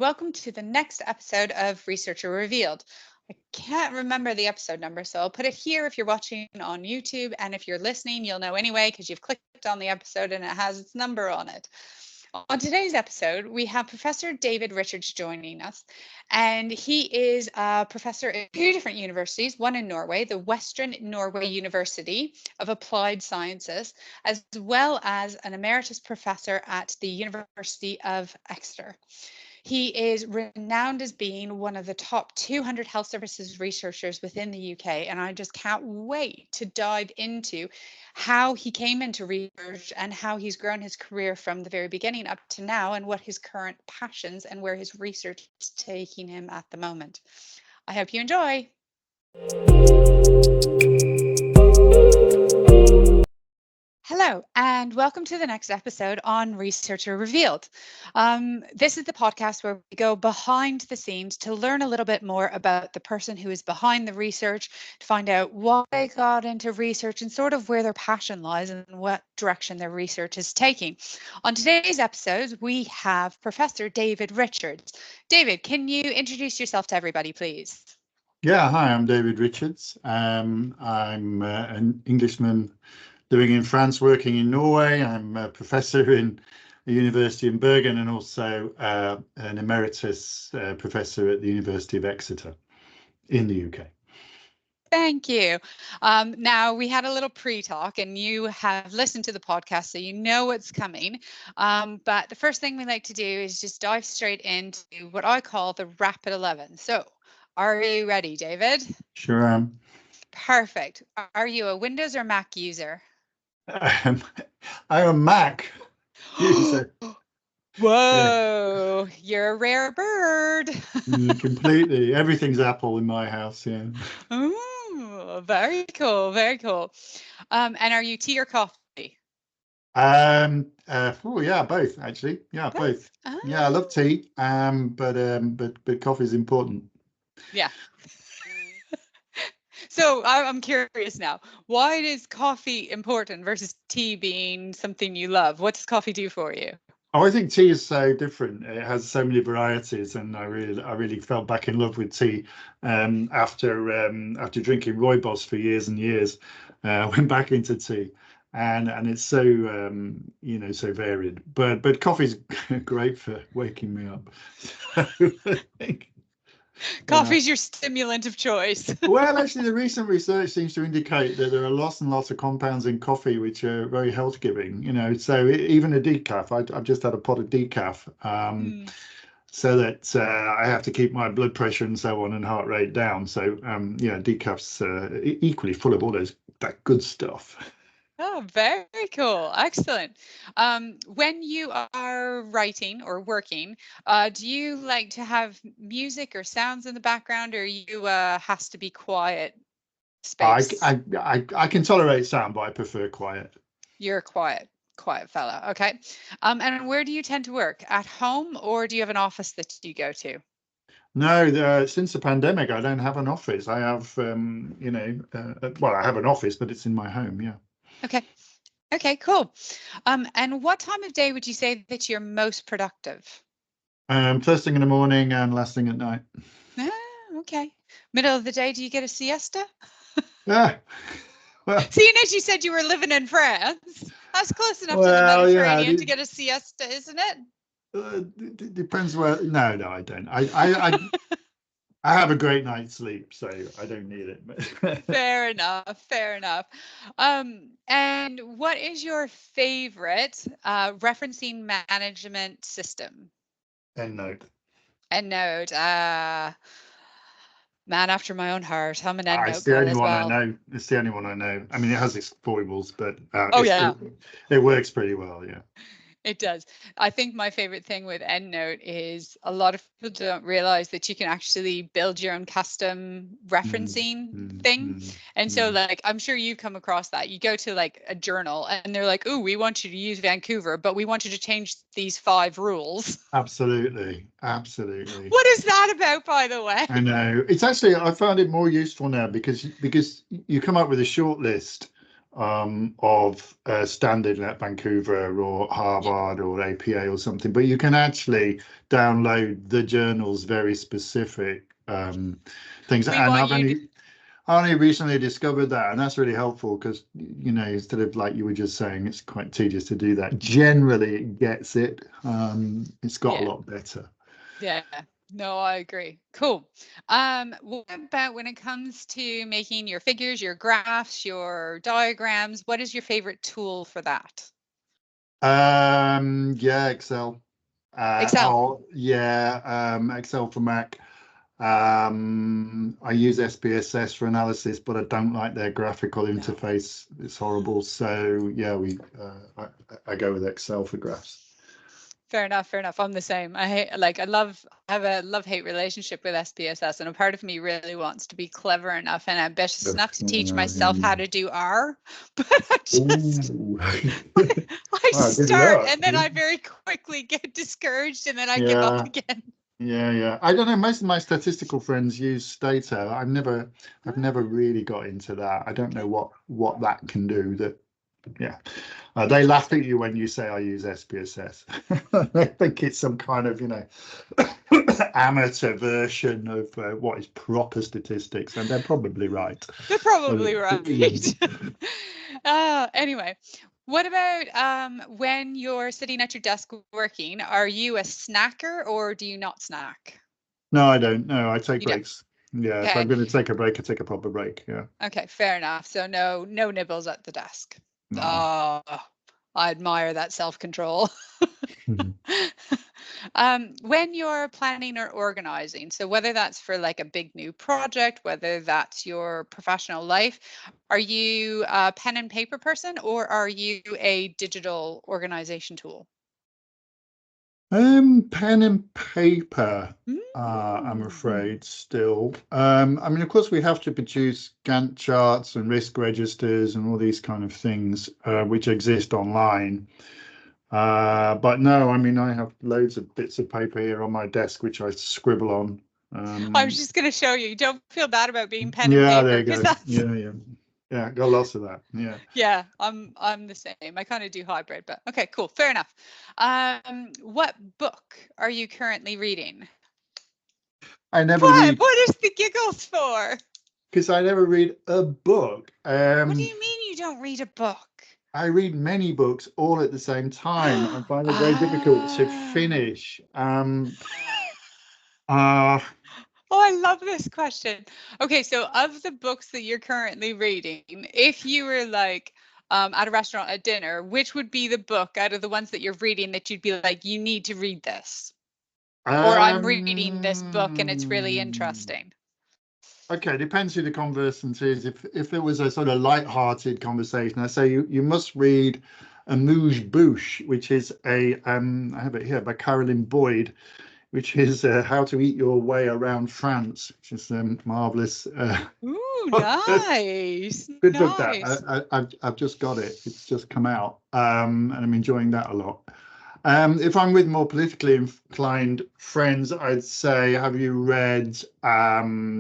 welcome to the next episode of Researcher Revealed. I can't remember the episode number, so I'll put it here if you're watching on YouTube, and if you're listening, you'll know anyway because you've clicked on the episode and it has its number on it. On today's episode, we have Professor David Richards joining us, and he is a professor at two different universities, one in Norway, the Western Norway University of Applied Sciences, as well as an Emeritus Professor at the University of Exeter. He is renowned as being one of the top 200 health services researchers within the UK, and I just can't wait to dive into how he came into research and how he's grown his career from the very beginning up to now, and what his current passions and where his research is taking him at the moment. I hope you enjoy. Hello, and welcome to the next episode on Researcher Revealed. This is the podcast where we go behind the scenes to learn a little bit more about the person who is behind the research, to find out why they got into research and sort of where their passion lies and what direction their research is taking. On today's episode, we have Professor David Richards. David, can you introduce yourself to everybody, please? Yeah, hi, I'm David Richards. I'm an Englishman living in France, working in Norway. I'm a professor in the University in Bergen, and also an emeritus professor at the University of Exeter in the UK. Thank you. Now, we had a little pre-talk, and you have listened to the podcast, so you know what's coming. But the first thing we like to do is just dive straight into what I call the Rapid 11. So, are you ready, David? Sure am. Perfect. Are you a Windows or Mac user? I'm a Mac user. Whoa, yeah. You're a rare bird. Completely. Everything's Apple in my house, yeah. Ooh, very cool, very cool. And are you tea or coffee? Oh yeah, both actually. Yeah, both. Oh. Yeah, I love tea. But coffee is important. Yeah. So I'm curious now, why is coffee important versus tea being something you love? What does coffee do for you? Oh, I think tea is so different. It has so many varieties, and I really fell back in love with tea after drinking rooibos for years and years. Went back into tea, and it's so so varied. But coffee's great for waking me up. So I think coffee's your stimulant of choice. Well, actually, the recent research seems to indicate that there are lots and lots of compounds in coffee which are very health giving. So even a decaf. I've just had a pot of decaf, so that I have to keep my blood pressure and so on and heart rate down. So decaf's equally full of all that good stuff. Oh, very cool. Excellent. When you are writing or working, do you like to have music or sounds in the background, or you has to be quiet space? I can tolerate sound, but I prefer quiet. You're a quiet fella. Okay. And where do you tend to work? At home, or do you have an office that you go to? No, since the pandemic, I don't have an office. I have, well, I have an office, but it's in my home. Yeah. Okay, cool. And what time of day would you say that you're most productive? First thing in the morning and last thing at night. Okay. Middle of the day, do you get a siesta? Yeah. Well, seeing as you said you were living in France, that's close enough to the Mediterranean to get a siesta, isn't it? Depends where. No, I don't. I have a great night's sleep, so I don't need it. Fair enough. And what is your favorite referencing management system? EndNote. EndNote. Man after my own heart. I'm an EndNote. It's the only one I know. It's the only one I know. I mean, it has its foibles, but it works pretty well. Yeah. It does. I think my favorite thing with EndNote is a lot of people don't realize that you can actually build your own custom referencing thing. And so like, I'm sure you've come across that. You go to like a journal and they're like, oh, we want you to use Vancouver, but we want you to change these 5 rules. Absolutely. What is that about, by the way? I know. It's actually, I found it more useful now because you come up with a short list of standard at Vancouver or Harvard or APA or something, but you can actually download the journal's very specific things. We And want you to. I only recently discovered that, and that's really helpful because, you know, instead of like you were just saying, it's quite tedious to do that. Generally, it gets it. It's got a lot better. Yeah. No, I agree. Cool. What about when it comes to making your figures, your graphs, your diagrams? What is your favorite tool for that? Yeah, Excel. Excel. Excel for Mac. I use SPSS for analysis, but I don't like their graphical interface. It's horrible. So yeah, I go with Excel for graphs. Fair enough. Fair enough. I'm the same. I have a love-hate relationship with SPSS, and a part of me really wants to be clever enough and ambitious enough to teach myself how to do R, but I just I start and then I very quickly get discouraged and then I give up again. Yeah. I don't know. Most of my statistical friends use Stata. I've never really got into that. I don't know what that can do. They laugh at you when you say I use SPSS. They think it's some kind of, you know, amateur version of what is proper statistics, and they're probably right. They're probably right. Anyway, what about when you're sitting at your desk working? Are you a snacker or do you not snack? No, I don't. No, I take You breaks. Yeah, okay. if I'm going to take a break, I take a proper break. Yeah. Okay, fair enough. So no nibbles at the desk. No. Oh, I admire that self-control. When you're planning or organizing, so whether that's for like a big new project, whether that's your professional life, are you a pen and paper person or are you a digital organization tool? Pen and paper, I'm afraid still. I mean, of course, we have to produce Gantt charts and risk registers and all these kind of things, which exist online. But no, I mean, I have loads of bits of paper here on my desk, which I scribble on. I was just going to show you. Don't feel bad about being pen and Yeah, paper. there you go. That's... Yeah, got lots of that. Yeah. Yeah, I'm the same. I kind of do hybrid, but okay, cool. Fair enough. What book are you currently reading? I never read. What is the giggles for? Because I never read a book. What do you mean you don't read a book? I read many books all at the same time. I find it very difficult to finish. Oh, I love this question. Okay, so of the books that you're currently reading, if you were like at a restaurant at dinner, which would be the book out of the ones that you're reading that you'd be like, you need to read this? Or I'm reading this book and it's really interesting. Okay, depends who the conversant is. If it was a sort of light-hearted conversation, I say you must read Amuse Bouche, which is I have it here by Carolyn Boyd, which is How to Eat Your Way Around France, which is marvelous. Ooh, nice. Good book that. I've just got it. It's just come out, and I'm enjoying that a lot. If I'm with more politically inclined friends, I'd say, have you read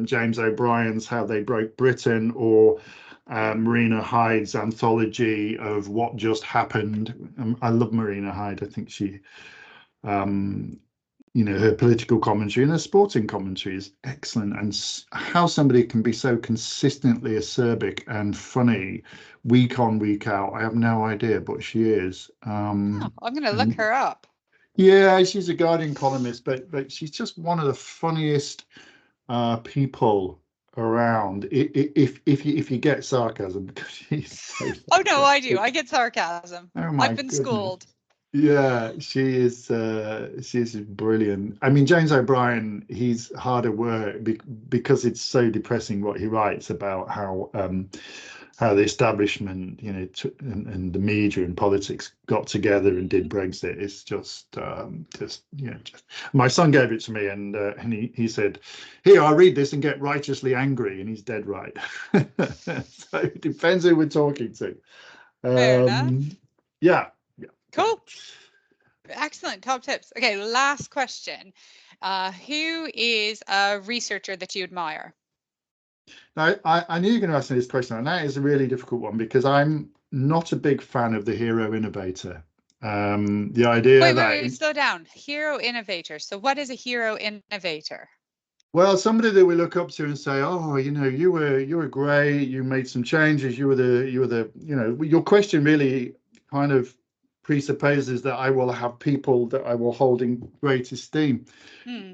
James O'Brien's How They Broke Britain, or Marina Hyde's anthology of What Just Happened? I love Marina Hyde. I think she, you know, her political commentary and her sporting commentary is excellent. And how somebody can be so consistently acerbic and funny week on, week out, I have no idea, but she is. I'm going to look her up. Yeah, she's a Guardian columnist, but she's just one of the funniest people around. If you get sarcasm, because she's so oh no, I do. I get sarcasm. Oh I've been schooled. Yeah, she's brilliant. I mean, James O'Brien, he's hard at work because it's so depressing what he writes about how the establishment, you know, and the media and politics got together and did Brexit. It's just my son gave it to me, and he said, "Here, I'll read this and get righteously angry," and he's dead right. So it depends who we're talking to. Fair enough. Yeah. Cool. Excellent. Top tips. Okay, last question. Who is a researcher that you admire? Now, I knew you were going to ask me this question, and that is a really difficult one because I'm not a big fan of the hero innovator. The idea Wait, slow down. Hero innovator. So what is a hero innovator? Well, somebody that we look up to and say, oh, you were great, you made some changes, you were the your question really kind of presupposes that I will have people that I will hold in great esteem.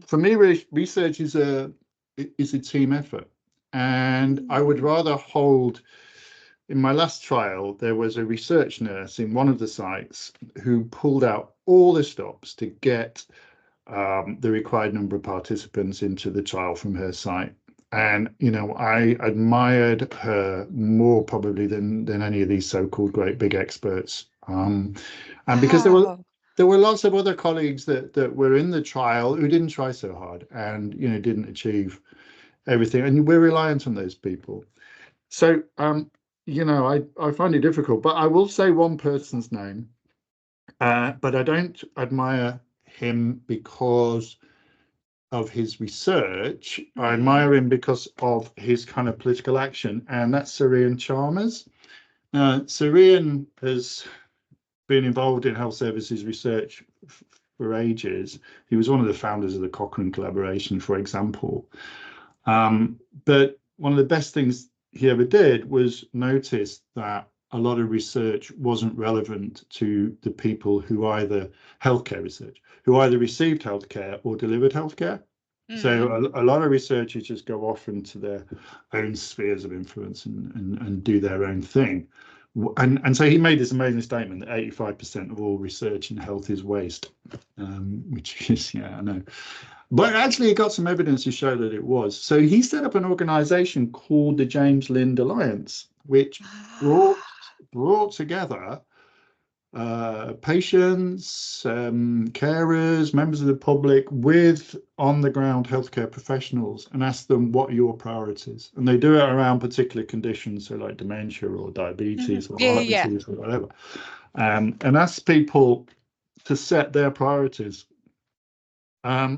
For me, research is a team effort, and I would rather hold. In my last trial, there was a research nurse in one of the sites who pulled out all the stops to get the required number of participants into the trial from her site. And, I admired her more probably than any of these so-called great big experts. And because there were lots of other colleagues that were in the trial who didn't try so hard and, didn't achieve everything. And we're reliant on those people. So, I find it difficult, but I will say one person's name, but I don't admire him because of his research. I admire him because of his kind of political action, and that's Sir Ian Chalmers. Sir Ian has been involved in health services research for ages. He was one of the founders of the Cochrane collaboration, for example. But one of the best things he ever did was notice that a lot of research wasn't relevant to the people who either who either received healthcare or delivered healthcare. So a lot of researchers just go off into their own spheres of influence and do their own thing. And so he made this amazing statement that 85% of all research in health is waste, which is, I know. But actually, he got some evidence to show that it was. So he set up an organization called the James Lind Alliance, which brought together patients, carers, members of the public with on-the-ground healthcare professionals and asked them, what are your priorities? And they do it around particular conditions, so like dementia or diabetes or heart disease or whatever, and ask people to set their priorities. Rather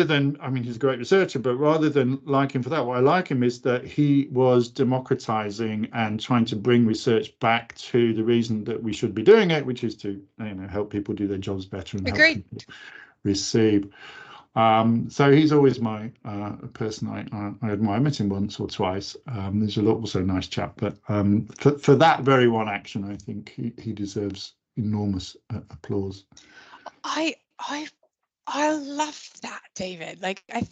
than, he's a great researcher, but rather than like him for that, what I like him is that he was democratizing and trying to bring research back to the reason that we should be doing it, which is to, help people do their jobs better and help people receive. So he's always my person I admire. I met him once or twice. He's also a nice chap, but for that very one action, I think he deserves enormous applause. I love that, David. Like, I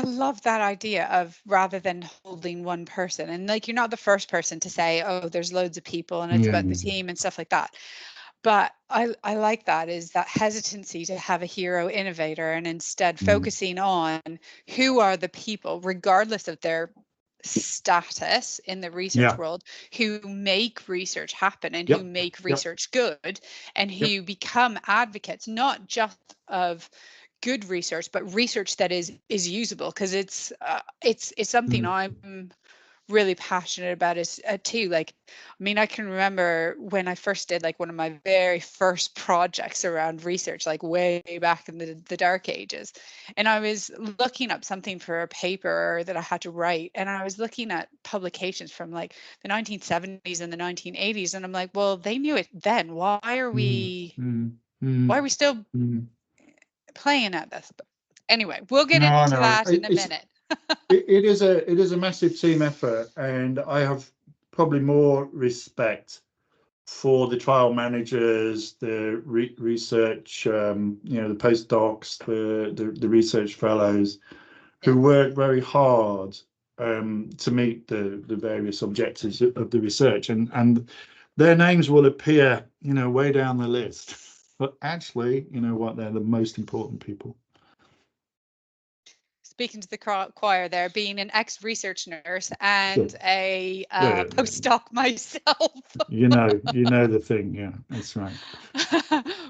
love that idea of rather than holding one person, and like, you're not the first person to say, oh, there's loads of people and it's about the team and stuff like that. But I like that, is that hesitancy to have a hero innovator and instead focusing on who are the people, regardless of their status in the research world, who make research happen and who make research good, and who become advocates, not just of good research, but research that is usable, because it's something I'm really passionate about is too. Like, I can remember when I first did like one of my very first projects around research, like way back in the dark ages, and I was looking up something for a paper that I had to write, and I was looking at publications from like the 1970s and the 1980s, and I'm like, well, they knew it then. Why are we still playing at this? But anyway, we'll get into that in a minute. It is a massive team effort, and I have probably more respect for the trial managers, the research, the postdocs, the research fellows who work very hard to meet the various objectives of the research, and their names will appear, way down the list. But actually, they're the most important people. Speaking to the choir there, being an ex-research nurse and a postdoc myself. You know the thing. Yeah, that's right.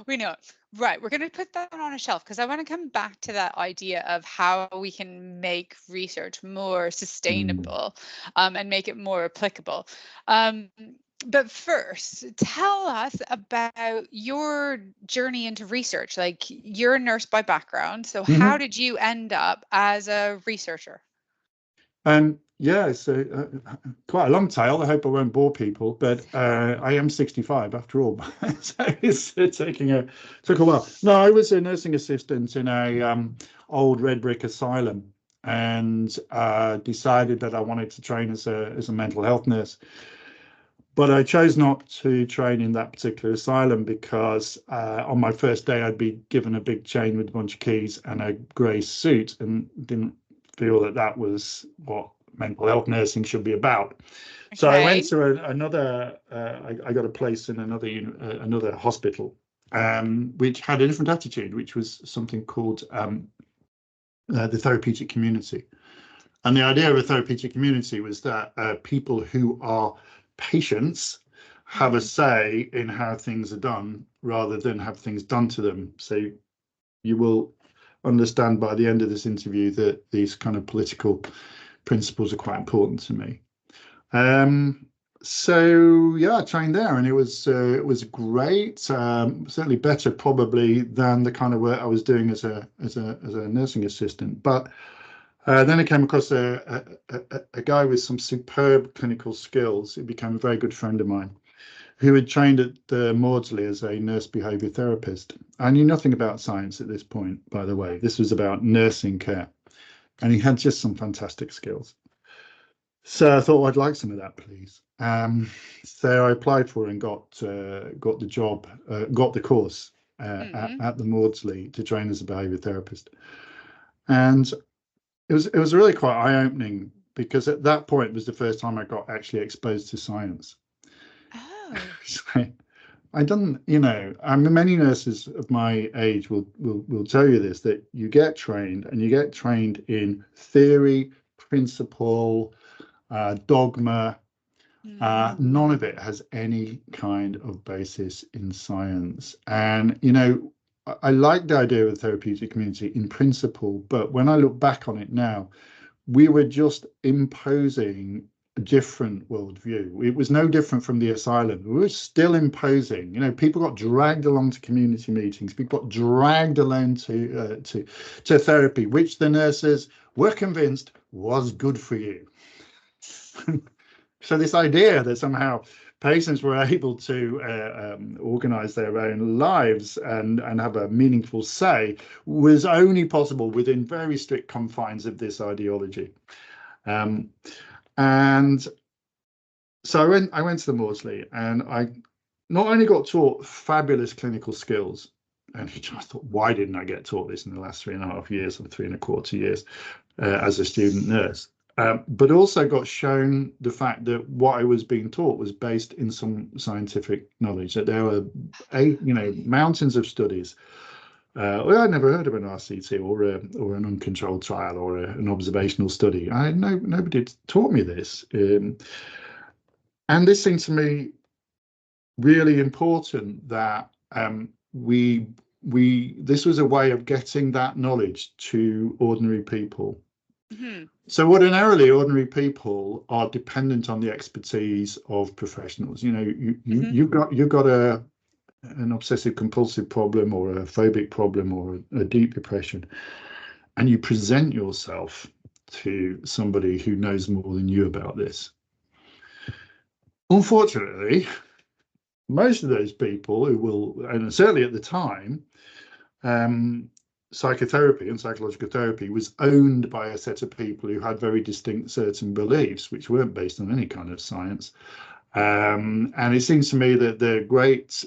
We know it. Right, we're going to put that on a shelf because I want to come back to that idea of how we can make research more sustainable and make it more applicable. But first, tell us about your journey into research. Like, you're a nurse by background, so how did you end up as a researcher? Yeah, so quite a long tale. I hope I won't bore people, but I am 65 after all. So it's took a while. No, I was a nursing assistant in a old red brick asylum, and decided that I wanted to train as a mental health nurse. But I chose not to train in that particular asylum because on my first day I'd be given a big chain with a bunch of keys and a grey suit, and didn't feel that that was what mental health nursing should be about. So I went to another. I got a place in another hospital, which had a different attitude, which was something called the therapeutic community. And the idea of a therapeutic community was that people who are patients have a say in how things are done rather than have things done to them. So you will understand by the end of this interview that these kind of political principles are quite important to me. So yeah, I trained there, and it was great. Certainly better probably than the kind of work I was doing as a nursing assistant. But then I came across a guy with some superb clinical skills. He became a very good friend of mine, who had trained at Maudsley as a nurse behaviour therapist. I knew nothing about science at this point, by the way. This was about nursing care, and he had just some fantastic skills. So I thought, well, I'd like some of that, please. So I applied for it and got the job, got the course at the Maudsley to train as a behaviour therapist, and it was really quite eye-opening, because at that point was the first time I got actually exposed to science. Oh. So I don't, I mean, many nurses of my age will tell you this, that you get trained in theory, principle, dogma. None of it has any kind of basis in science. And, I like the idea of a therapeutic community in principle, but when I look back on it now, we were just imposing a different worldview. It was no different from the asylum. We were still imposing. People got dragged along to community meetings. People got dragged along to therapy, which the nurses were convinced was good for you. So this idea that somehow patients were able to organize their own lives and have a meaningful say was only possible within very strict confines of this ideology. And so I went to the Maudsley, and I not only got taught fabulous clinical skills, and I thought, why didn't I get taught this in the last 3.5 years or 3.25 years as a student nurse? But also got shown the fact that what I was being taught was based in some scientific knowledge, that there were mountains of studies. Well, I'd never heard of an RCT or an uncontrolled trial or an observational study. Nobody had taught me this, and this seemed to me really important, that this was a way of getting that knowledge to ordinary people. So ordinarily, ordinary people are dependent on the expertise of professionals. You've got an obsessive compulsive problem, or a phobic problem, or a deep depression, and you present yourself to somebody who knows more than you about this. Unfortunately, most of those people who will, and certainly at the time, psychotherapy and psychological therapy was owned by a set of people who had very distinct certain beliefs, which weren't based on any kind of science. And it seems to me that the great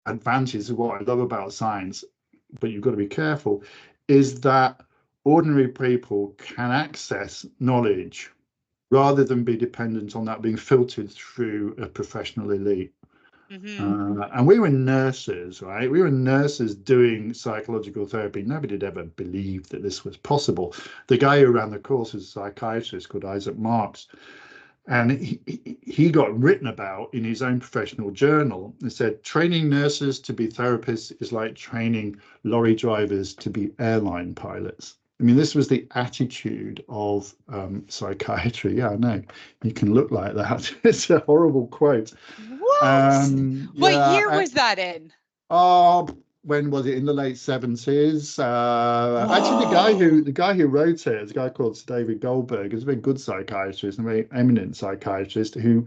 advantage of what I love about science, but you've got to be careful, is that ordinary people can access knowledge rather than be dependent on that being filtered through a professional elite. And we were nurses, right? We were nurses doing psychological therapy. Nobody had ever believed that this was possible. The guy who ran the course was a psychiatrist called Isaac Marks, and he got written about in his own professional journal. He said, training nurses to be therapists is like training lorry drivers to be airline pilots. I mean, this was the attitude of psychiatry. Yeah, I know. You can look like that. It's a horrible quote. What? What year Yeah. was that in? Oh, when was it? In the late 70s. Actually, Whoa. the guy who wrote it is a guy called David Goldberg. Is a very good psychiatrist, a very eminent psychiatrist who,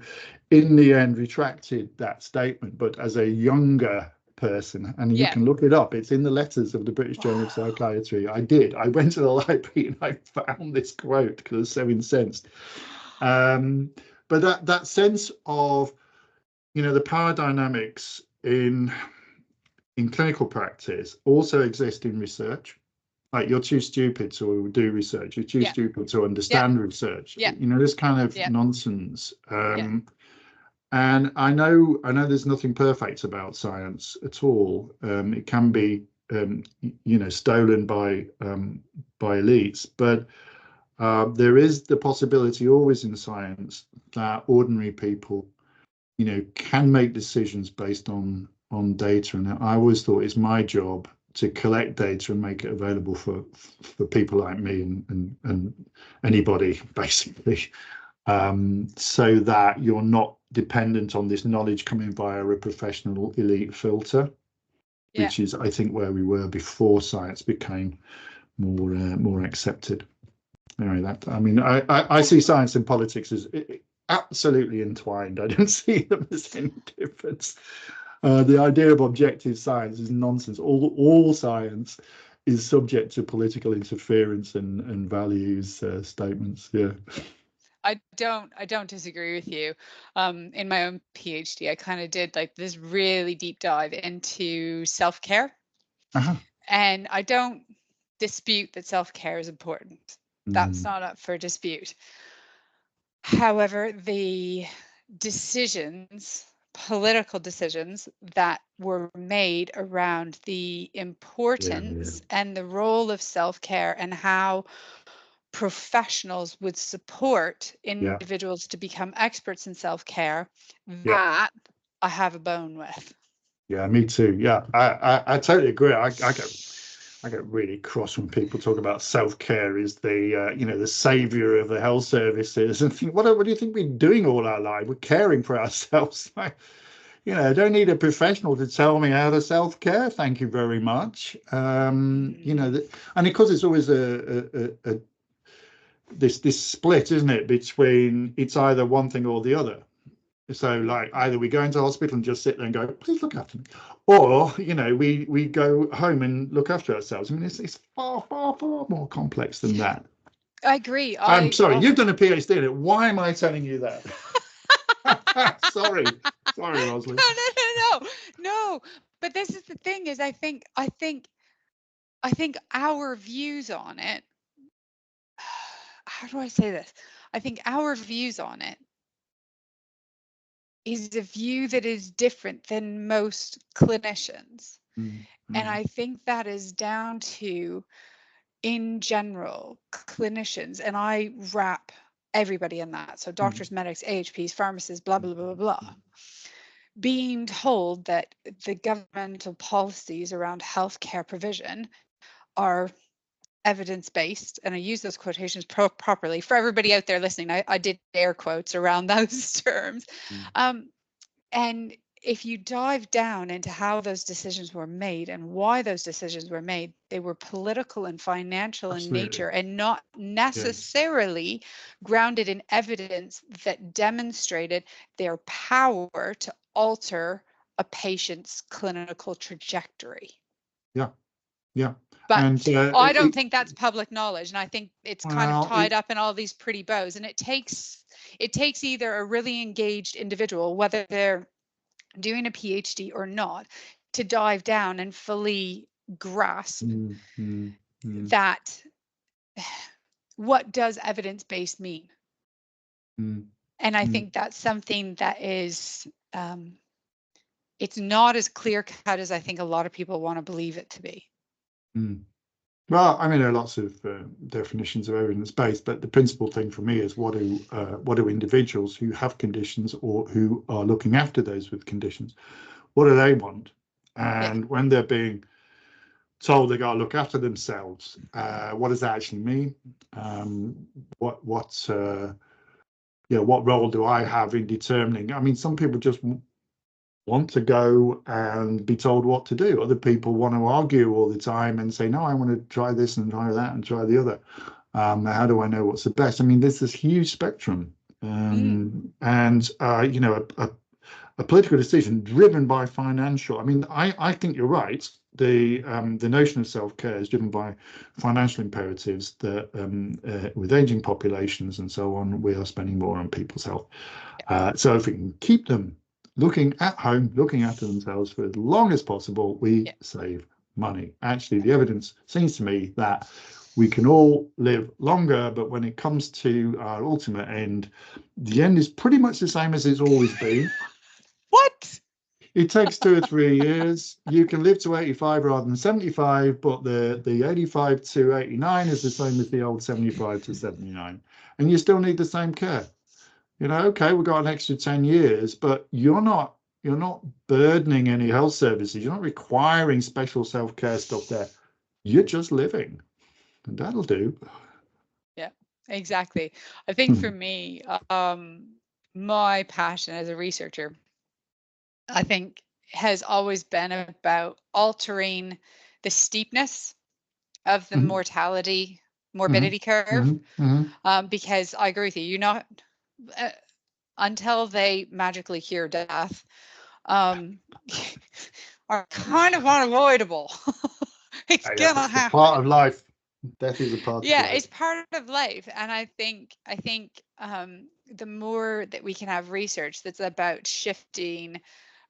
in the end, retracted that statement, but as a younger person. And you Yeah. can look it up. It's in the letters of the British Journal of Psychiatry. I did. I went to the library and I found this quote because I was so incensed. But that sense of, the power dynamics in clinical practice also exist in research. Like, you're too stupid to do research. You're too Yeah. stupid to understand research. Yeah. This kind of nonsense. And I know there's nothing perfect about science at all. It can be, stolen by elites, but there is the possibility always in science that ordinary people, can make decisions based on data. And I always thought it's my job to collect data and make it available for people like me and anybody, basically, so that you're not dependent on this knowledge coming via a professional elite filter, which is, I think, where we were before science became more accepted. Anyway, I see science and politics as absolutely entwined. I don't see them as any difference. The idea of objective science is nonsense. All science is subject to political interference and values statements. Yeah. I don't disagree with you. In my own PhD, I kind of did like this really deep dive into self-care. And I don't dispute that self-care is important. That's not up for dispute. However, the political decisions that were made around the importance and the role of self-care and how professionals would support individuals to become experts in self-care, that I have a bone with. Yeah, me too. Yeah, I totally agree. I get really cross when people talk about self-care as the savior of the health services, and think, what do you think we're doing all our life? We're caring for ourselves. I don't need a professional to tell me how to self-care. Thank you very much. And because it's always this split, isn't it, between it's either one thing or the other. So, like, either we go into hospital and just sit there and go, please look after me, or we go home and look after ourselves. I mean, it's far more complex than that. I agree. I'm sorry, you've done a PhD in it. Why am I telling you that? Sorry, Rosalie. No. But this is the thing: is I think our views on it. How do I say this? I think our views on it is a view that is different than most clinicians. And I think that is down to, in general, clinicians, and I wrap everybody in that. So doctors, medics, AHPs, pharmacists, blah, blah, blah, blah, blah. Being told that the governmental policies around healthcare provision are evidence-based, and I use those quotations properly for everybody out there listening. I did air quotes around those terms. And if you dive down into how those decisions were made and why those decisions were made, they were political and financial in nature and not necessarily grounded in evidence that demonstrated their power to alter a patient's clinical trajectory. Yeah. But I don't think that's public knowledge, and I think it's kind of tied up in all these pretty bows. And it takes either a really engaged individual, whether they're doing a PhD or not, to dive down and fully grasp that. What does evidence-based mean? And I think that's something that is it's not as clear cut as I think a lot of people want to believe it to be. Well, I mean, there are lots of definitions of evidence-based, but the principal thing for me is what do individuals who have conditions or who are looking after those with conditions, what do they want? And when they're being told they got to look after themselves. What does that actually mean? What role do I have in determining? I mean, some people just want to go and be told what to do. Other people want to argue all the time and say, no, I want to try this and try that and try the other. How do I know what's the best? I mean, there's this huge spectrum. And a political decision driven by financial. I mean, I think you're right. The notion of self-care is driven by financial imperatives that with aging populations and so on, we are spending more on people's health. So if we can keep them looking at home, looking after themselves for as long as possible, we save money. Actually, the evidence seems to me that we can all live longer, but when it comes to our ultimate end, the end is pretty much the same as it's always been. What? It takes 2 or 3 years. You can live to 85 rather than 75, but the 85 to 89 is the same as the old 75 to 79. And you still need the same care. Okay, we've got an extra 10 years, but you're not burdening any health services. You're not requiring special self-care stuff there. You're just living, and that'll do. Yeah, exactly. I think for me, my passion as a researcher, I think, has always been about altering the steepness of the morbidity curve, because I agree with you. You're not until they magically cure death, are kind of unavoidable. It's gonna happen. Part of life. Death is a part of life. Yeah, it's part of life, and I think the more that we can have research that's about shifting,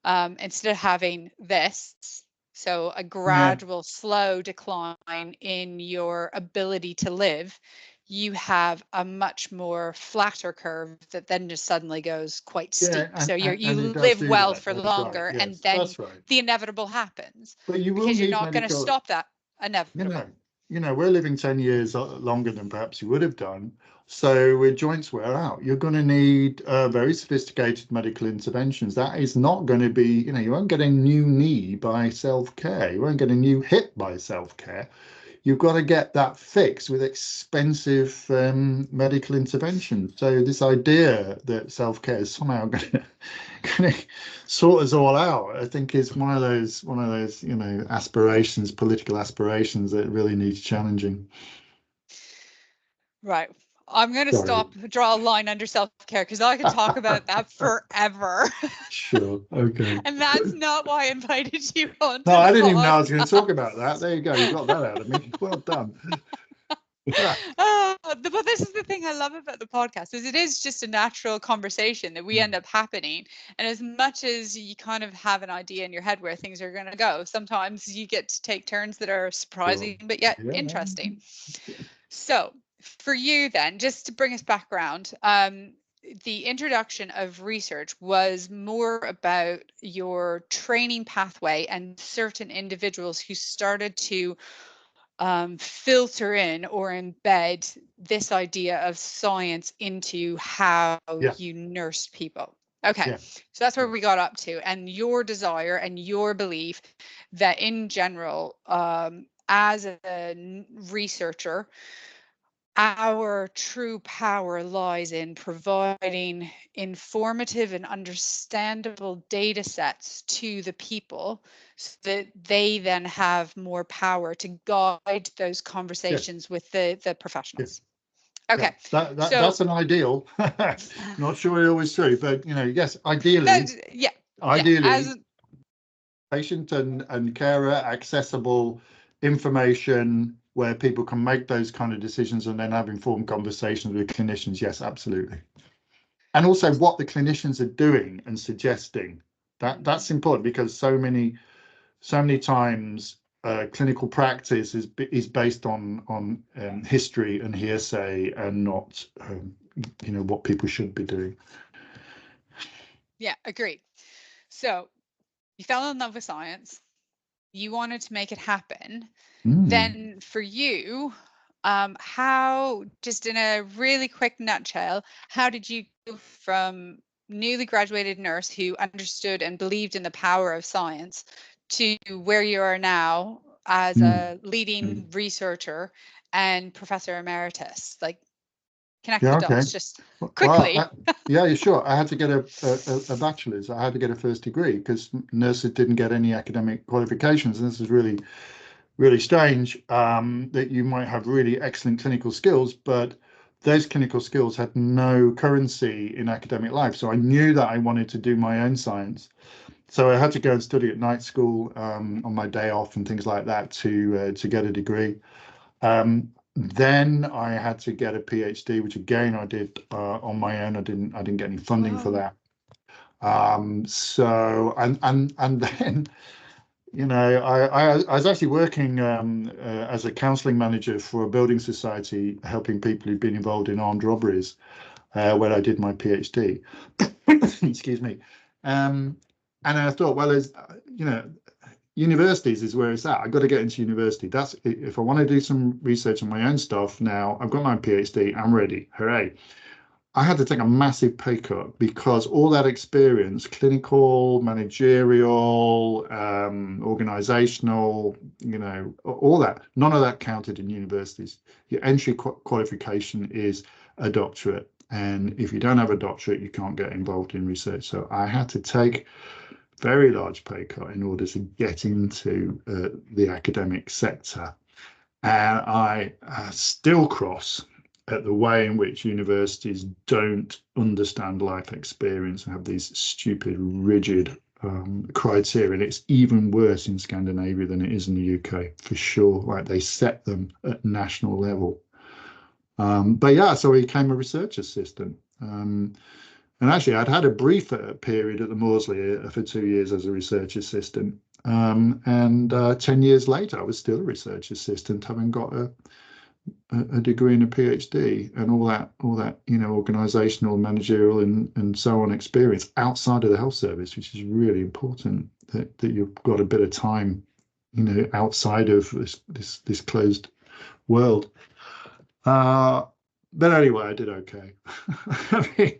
instead of having this, so a gradual, slow decline in your ability to live, you have a much more flatter curve that then just suddenly goes quite steep. So you live well for longer, and then the inevitable happens. But you will because you're need not going to stop that inevitable. We're living 10 years longer than perhaps you would have done. So with joints wear out, you're going to need very sophisticated medical interventions. That is not going to be, you won't get a new knee by self-care. You won't get a new hip by self-care. You've got to get that fixed with expensive medical intervention. So this idea that self-care is somehow going to sort us all out, I think, is one of those aspirations, political aspirations that really needs challenging. Right. I'm going to draw a line under self-care, because I could talk about that forever. Sure. Okay. And that's not why I invited you on. No, I didn't even know I was going to talk about that. There you go. You got that out of me. Well done. But this is the thing I love about the podcast, is it is just a natural conversation that we end up happening. And as much as you kind of have an idea in your head where things are going to go, sometimes you get to take turns that are surprising, but yet interesting. So for you then, just to bring us back around, the introduction of research was more about your training pathway and certain individuals who started to filter in or embed this idea of science into how you nursed people. Okay, so that's where we got up to, and your desire and your belief that in general, as a researcher, our true power lies in providing informative and understandable data sets to the people, so that they then have more power to guide those conversations with the professionals. Okay, that's an ideal. Not sure it's always true, but yes, ideally, as patient and carer accessible information where people can make those kind of decisions and then have informed conversations with clinicians. Yes, absolutely. And also what the clinicians are doing and suggesting. That's important, because so many times clinical practice is based on history and hearsay, and not what people should be doing. Yeah, agreed. So you fell in love with science, you wanted to make it happen. Then for you, how, just in a really quick nutshell, how did you go from newly graduated nurse who understood and believed in the power of science to where you are now, as a leading researcher and Professor Emeritus? Like, connect Yeah, the okay. dots just Well, quickly. yeah, sure. I had to get a bachelor's. I had to get a first degree because nurses didn't get any academic qualifications. And this is really, really strange, that you might have really excellent clinical skills, but those clinical skills had no currency in academic life. So I knew that I wanted to do my own science. So I had to go and study at night school, on my day off and things like that to get a degree. Then I had to get a PhD, which again I did on my own. I didn't get any funding for Wow. that. So and then, I was actually working as a counselling manager for a building society, helping people who've been involved in armed robberies, when I did my PhD. Excuse me. And I thought, well, there's, universities is where it's at. I've got to get into university. That's if I want to do some research on my own stuff now. I've got my PhD. I'm ready. Hooray. I had to take a massive pay cut because all that experience, clinical, managerial, organizational, all that, none of that counted in universities. Your entry qualification is a doctorate. And if you don't have a doctorate, you can't get involved in research. So I had to take very large pay cut in order to get into the academic sector. And I still cross at the way in which universities don't understand life experience and have these stupid, rigid criteria. And it's even worse in Scandinavia than it is in the UK, for sure. Like, they set them at national level. But yeah, so I became a research assistant. And actually, I'd had a brief period at the Maudsley for 2 years as a research assistant. And 10 years later, I was still a research assistant, having got a degree and a PhD and all that, organizational, managerial, and so on experience outside of the health service, which is really important, that you've got a bit of time, outside of this closed world. But anyway, I did okay. I mean,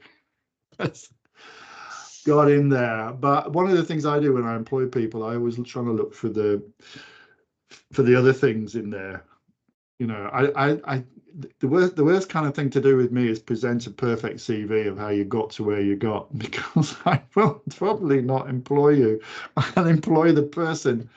got in there. But one of the things I do when I employ people, I always try to look for the other things in there. The worst kind of thing to do with me is present a perfect CV of how you got to where you got, because I will probably not employ you. I'll employ the person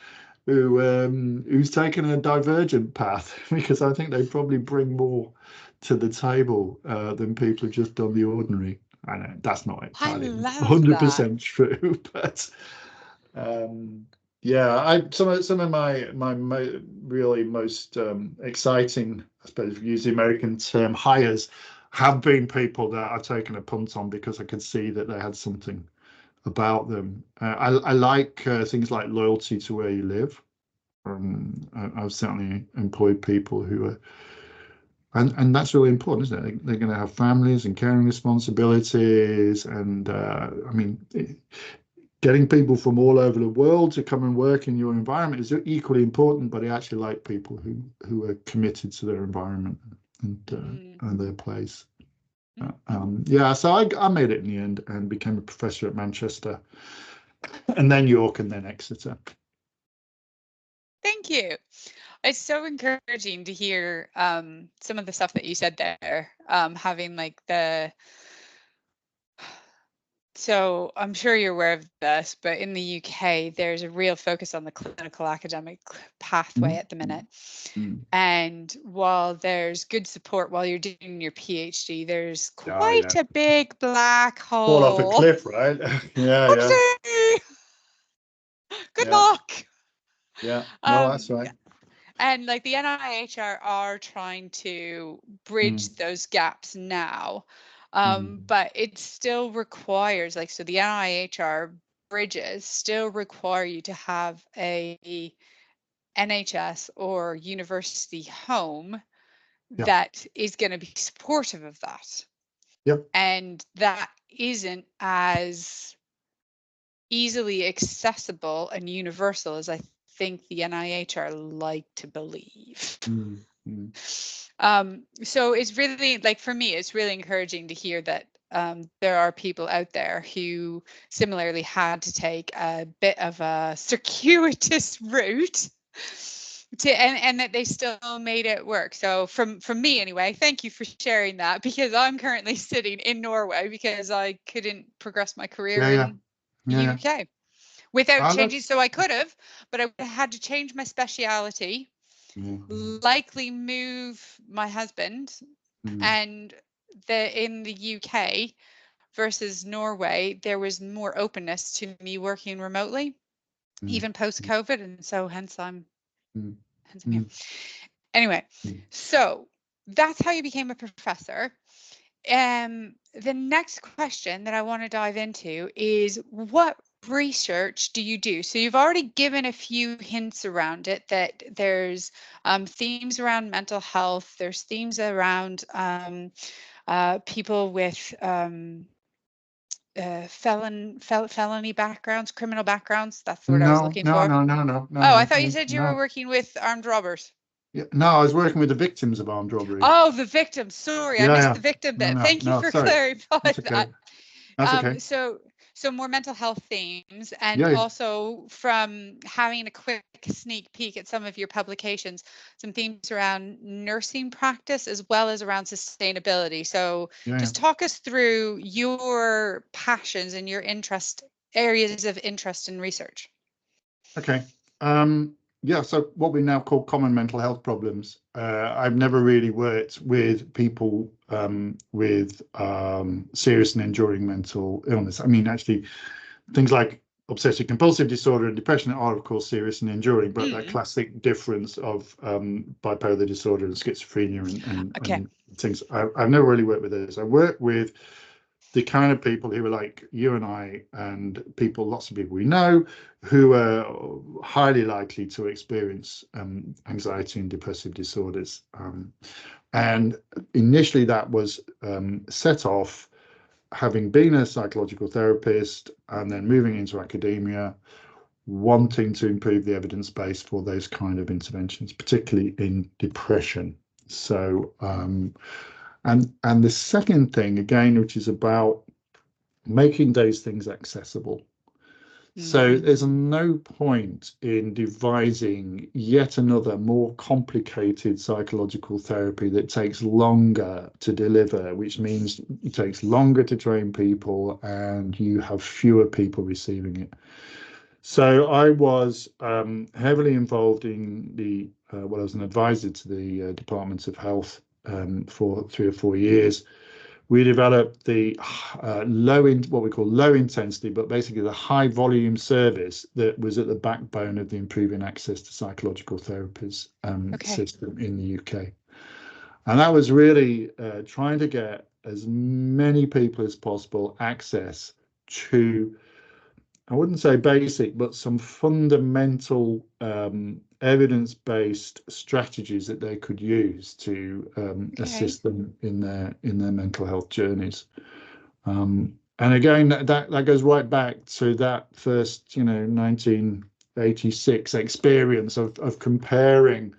who's taken a divergent path, because I think they probably bring more to the table than people who've just done the ordinary. I know that's not entirely 100% true, but yeah, some of my really most exciting, I suppose, use the American term, hires have been people that I've taken a punt on because I could see that they had something about them. I like things like loyalty to where you live. I've certainly employed people who are, and that's really important, isn't it? They're going to have families and caring responsibilities, and I mean, getting people from all over the world to come and work in your environment is equally important. But I actually like people who are committed to their environment and their place. Yeah, so I made it in the end and became a professor at Manchester, and then York, and then Exeter. Thank you. It's so encouraging to hear some of the stuff that you said there, having like so I'm sure you're aware of this, but in the UK, there's a real focus on the clinical academic pathway at the minute. And while there's good support while you're doing your PhD, there's quite a big black hole. Fall off a cliff, right? Yeah. Good luck. Yeah, no, that's right. And like the NIHR are trying to bridge those gaps now. But it still requires, like, so the NIHR bridges still require you to have a NHS or university home that is going to be supportive of that. Yep. And that isn't as easily accessible and universal as I think the NIHR like to believe. So it's really, like, for me, it's really encouraging to hear that there are people out there who similarly had to take a bit of a circuitous route and that they still made it work. So from me anyway, thank you for sharing that, because I'm currently sitting in Norway because I couldn't progress my career in the UK without changing. So I could have, but I had to change my speciality, likely move my husband, and in the UK versus Norway, there was more openness to me working remotely, even post-COVID, and so hence I'm here. Anyway, so that's how you became a professor. The next question that I want to dive into is, what research do you do? So you've already given a few hints around it, that there's themes around mental health, there's themes around people with felony backgrounds, criminal backgrounds. That's the word I was looking for. No. Oh, I thought you said you were working with armed robbers. Yeah, no, I was working with the victims of armed robbery. Oh, the victims. Sorry, I missed the victim bit. Thank you for clarifying that. That's okay. So more mental health themes, and also from having a quick sneak peek at some of your publications, some themes around nursing practice as well as around sustainability. So just talk us through your passions and your areas of interest in research. Okay. Yeah, so what we now call common mental health problems. I've never really worked with people with serious and enduring mental illness. I mean, actually, things like obsessive compulsive disorder and depression are, of course, serious and enduring, but that classic difference of bipolar disorder and schizophrenia and things, I've never really worked with those. I work with the kind of people who are like you and I, and lots of people we know, who are highly likely to experience anxiety and depressive disorders. And initially that was set off having been a psychological therapist and then moving into academia, wanting to improve the evidence base for those kind of interventions, particularly in depression. So and the second thing, again, which is about making those things accessible. So there's no point in devising yet another more complicated psychological therapy that takes longer to deliver, which means it takes longer to train people and you have fewer people receiving it. So I was heavily involved in the, well, I was an advisor to the Department of Health for 3 or 4 years. We developed the what we call low intensity, but basically the high volume service that was at the backbone of the Improving Access to Psychological Therapies system in the UK. And that was really trying to get as many people as possible access to, I wouldn't say basic, but some fundamental evidence-based strategies that they could use to assist them in their mental health journeys. And again, that goes right back to that first, 1986 experience of comparing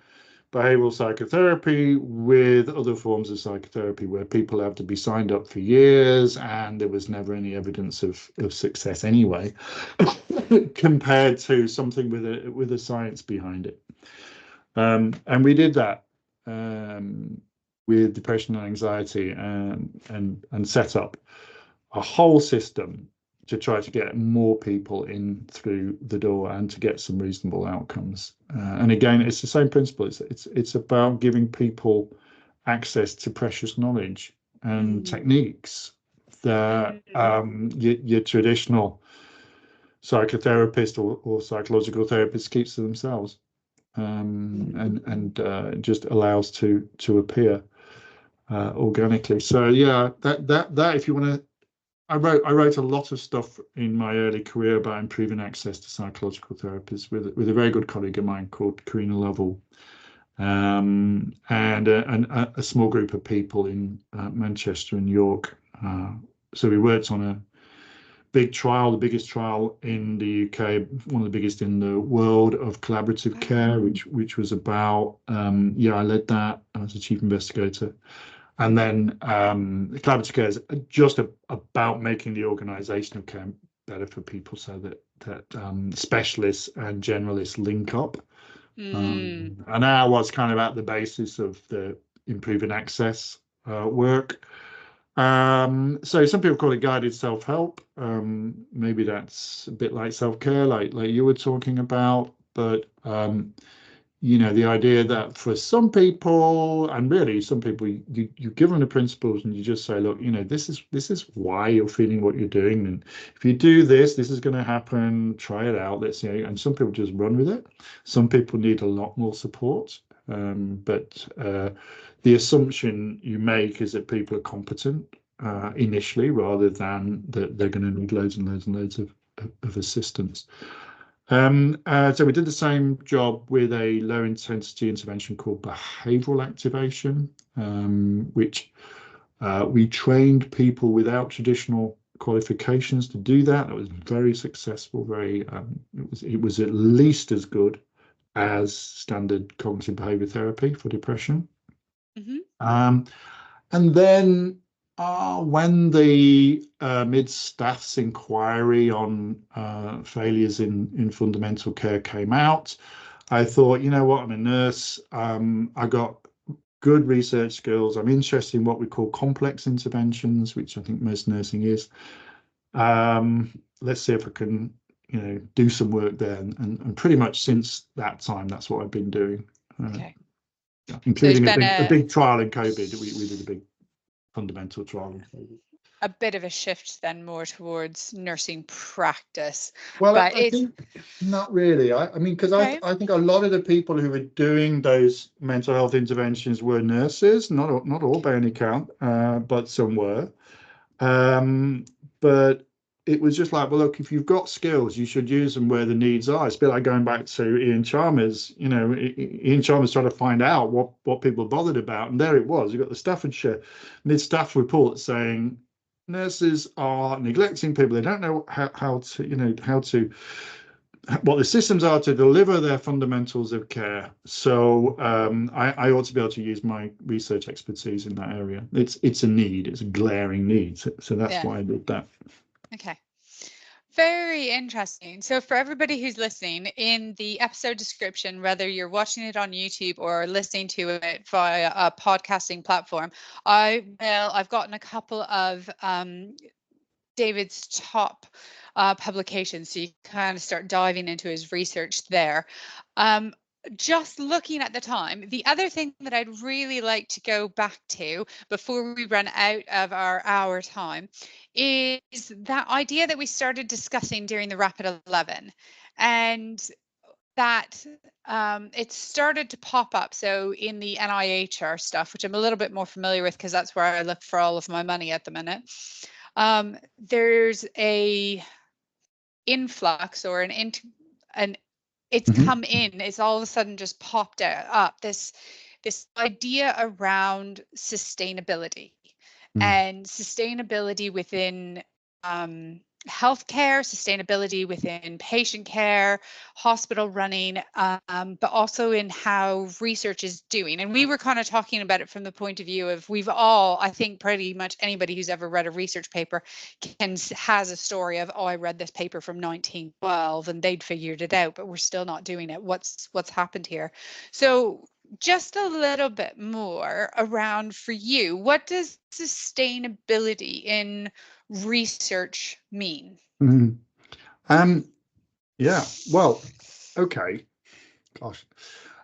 behavioral psychotherapy with other forms of psychotherapy, where people have to be signed up for years and there was never any evidence of success anyway, compared to something with a science behind it. And we did that with depression and anxiety, and set up a whole system to try to get more people in through the door and to get some reasonable outcomes. And again, it's the same principle. It's about giving people access to precious knowledge and techniques that your traditional psychotherapist or psychological therapist keeps to themselves, and just allows to appear organically. So yeah, that if you want to, I wrote a lot of stuff in my early career about improving access to psychological therapies with a very good colleague of mine called Karina Lovell, and a small group of people in Manchester and York. So we worked on a big trial, the biggest trial in the UK, one of the biggest in the world, of collaborative care, which was about, I led that. I was the chief investigator. And then collaborative care is just about making the organisation of care better for people, so that specialists and generalists link up And that was kind of at the basis of the improving access work. So some people call it guided self-help. Maybe that's a bit like self-care, like you were talking about. But you know, the idea that for some people, and really some people, you give them the principles and you just say, look, you know, this is why you're feeling what you're doing, and if you do this, this is going to happen. Try it out. Let's see. And some people just run with it. Some people need a lot more support. But the assumption you make is that people are competent initially, rather than that they're going to need loads and loads and loads of assistance. So we did the same job with a low intensity intervention called behavioral activation, which we trained people without traditional qualifications to do that. It was very successful. It was at least as good as standard cognitive behavior therapy for depression. And then when the mid-staff's inquiry on failures in fundamental care came out, I thought, you know what, I'm a nurse. I got good research skills. I'm interested in what we call complex interventions, which I think most nursing is. Let's see if I can, you know, do some work there. And pretty much since that time, that's what I've been doing. Okay. Including a big trial in COVID. We did a big fundamental trial in COVID. A bit of a shift then, more towards nursing practice. Well, but I think not really. I mean, because I think a lot of the people who were doing those mental health interventions were nurses, not all by any count, but some were. But it was just like, well, look, if you've got skills, you should use them where the needs are. It's a bit like going back to Ian Chalmers. You know, Ian Chalmers trying to find out what people are bothered about, and there it was. You've got the Staffordshire mid-staff report saying nurses are neglecting people. They don't know what the systems are to deliver their fundamentals of care. So I ought to be able to use my research expertise in that area. It's a need. It's a glaring need. So that's why I did that. Okay. Very interesting. So for everybody who's listening, in the episode description, whether you're watching it on YouTube or listening to it via a podcasting platform, I've gotten a couple of David's top publications, so you kind of start diving into his research there. Just looking at the time, the other thing that I'd really like to go back to before we run out of our hour time is that idea that we started discussing during the Rapid 11, and that it started to pop up. So in the NIHR stuff, which I'm a little bit more familiar with because that's where I look for all of my money at the minute, there's a influx or it's come in. It's all of a sudden just popped up this idea around sustainability and sustainability within healthcare, sustainability within patient care, hospital running, but also in how research is doing. And we were kind of talking about it from the point of view of we've all, I think pretty much anybody who's ever read a research paper has a story of, oh, I read this paper from 1912 and they'd figured it out, but we're still not doing it. What's happened here? So just a little bit more around for you, what does sustainability in research mean? Yeah, well, okay, gosh.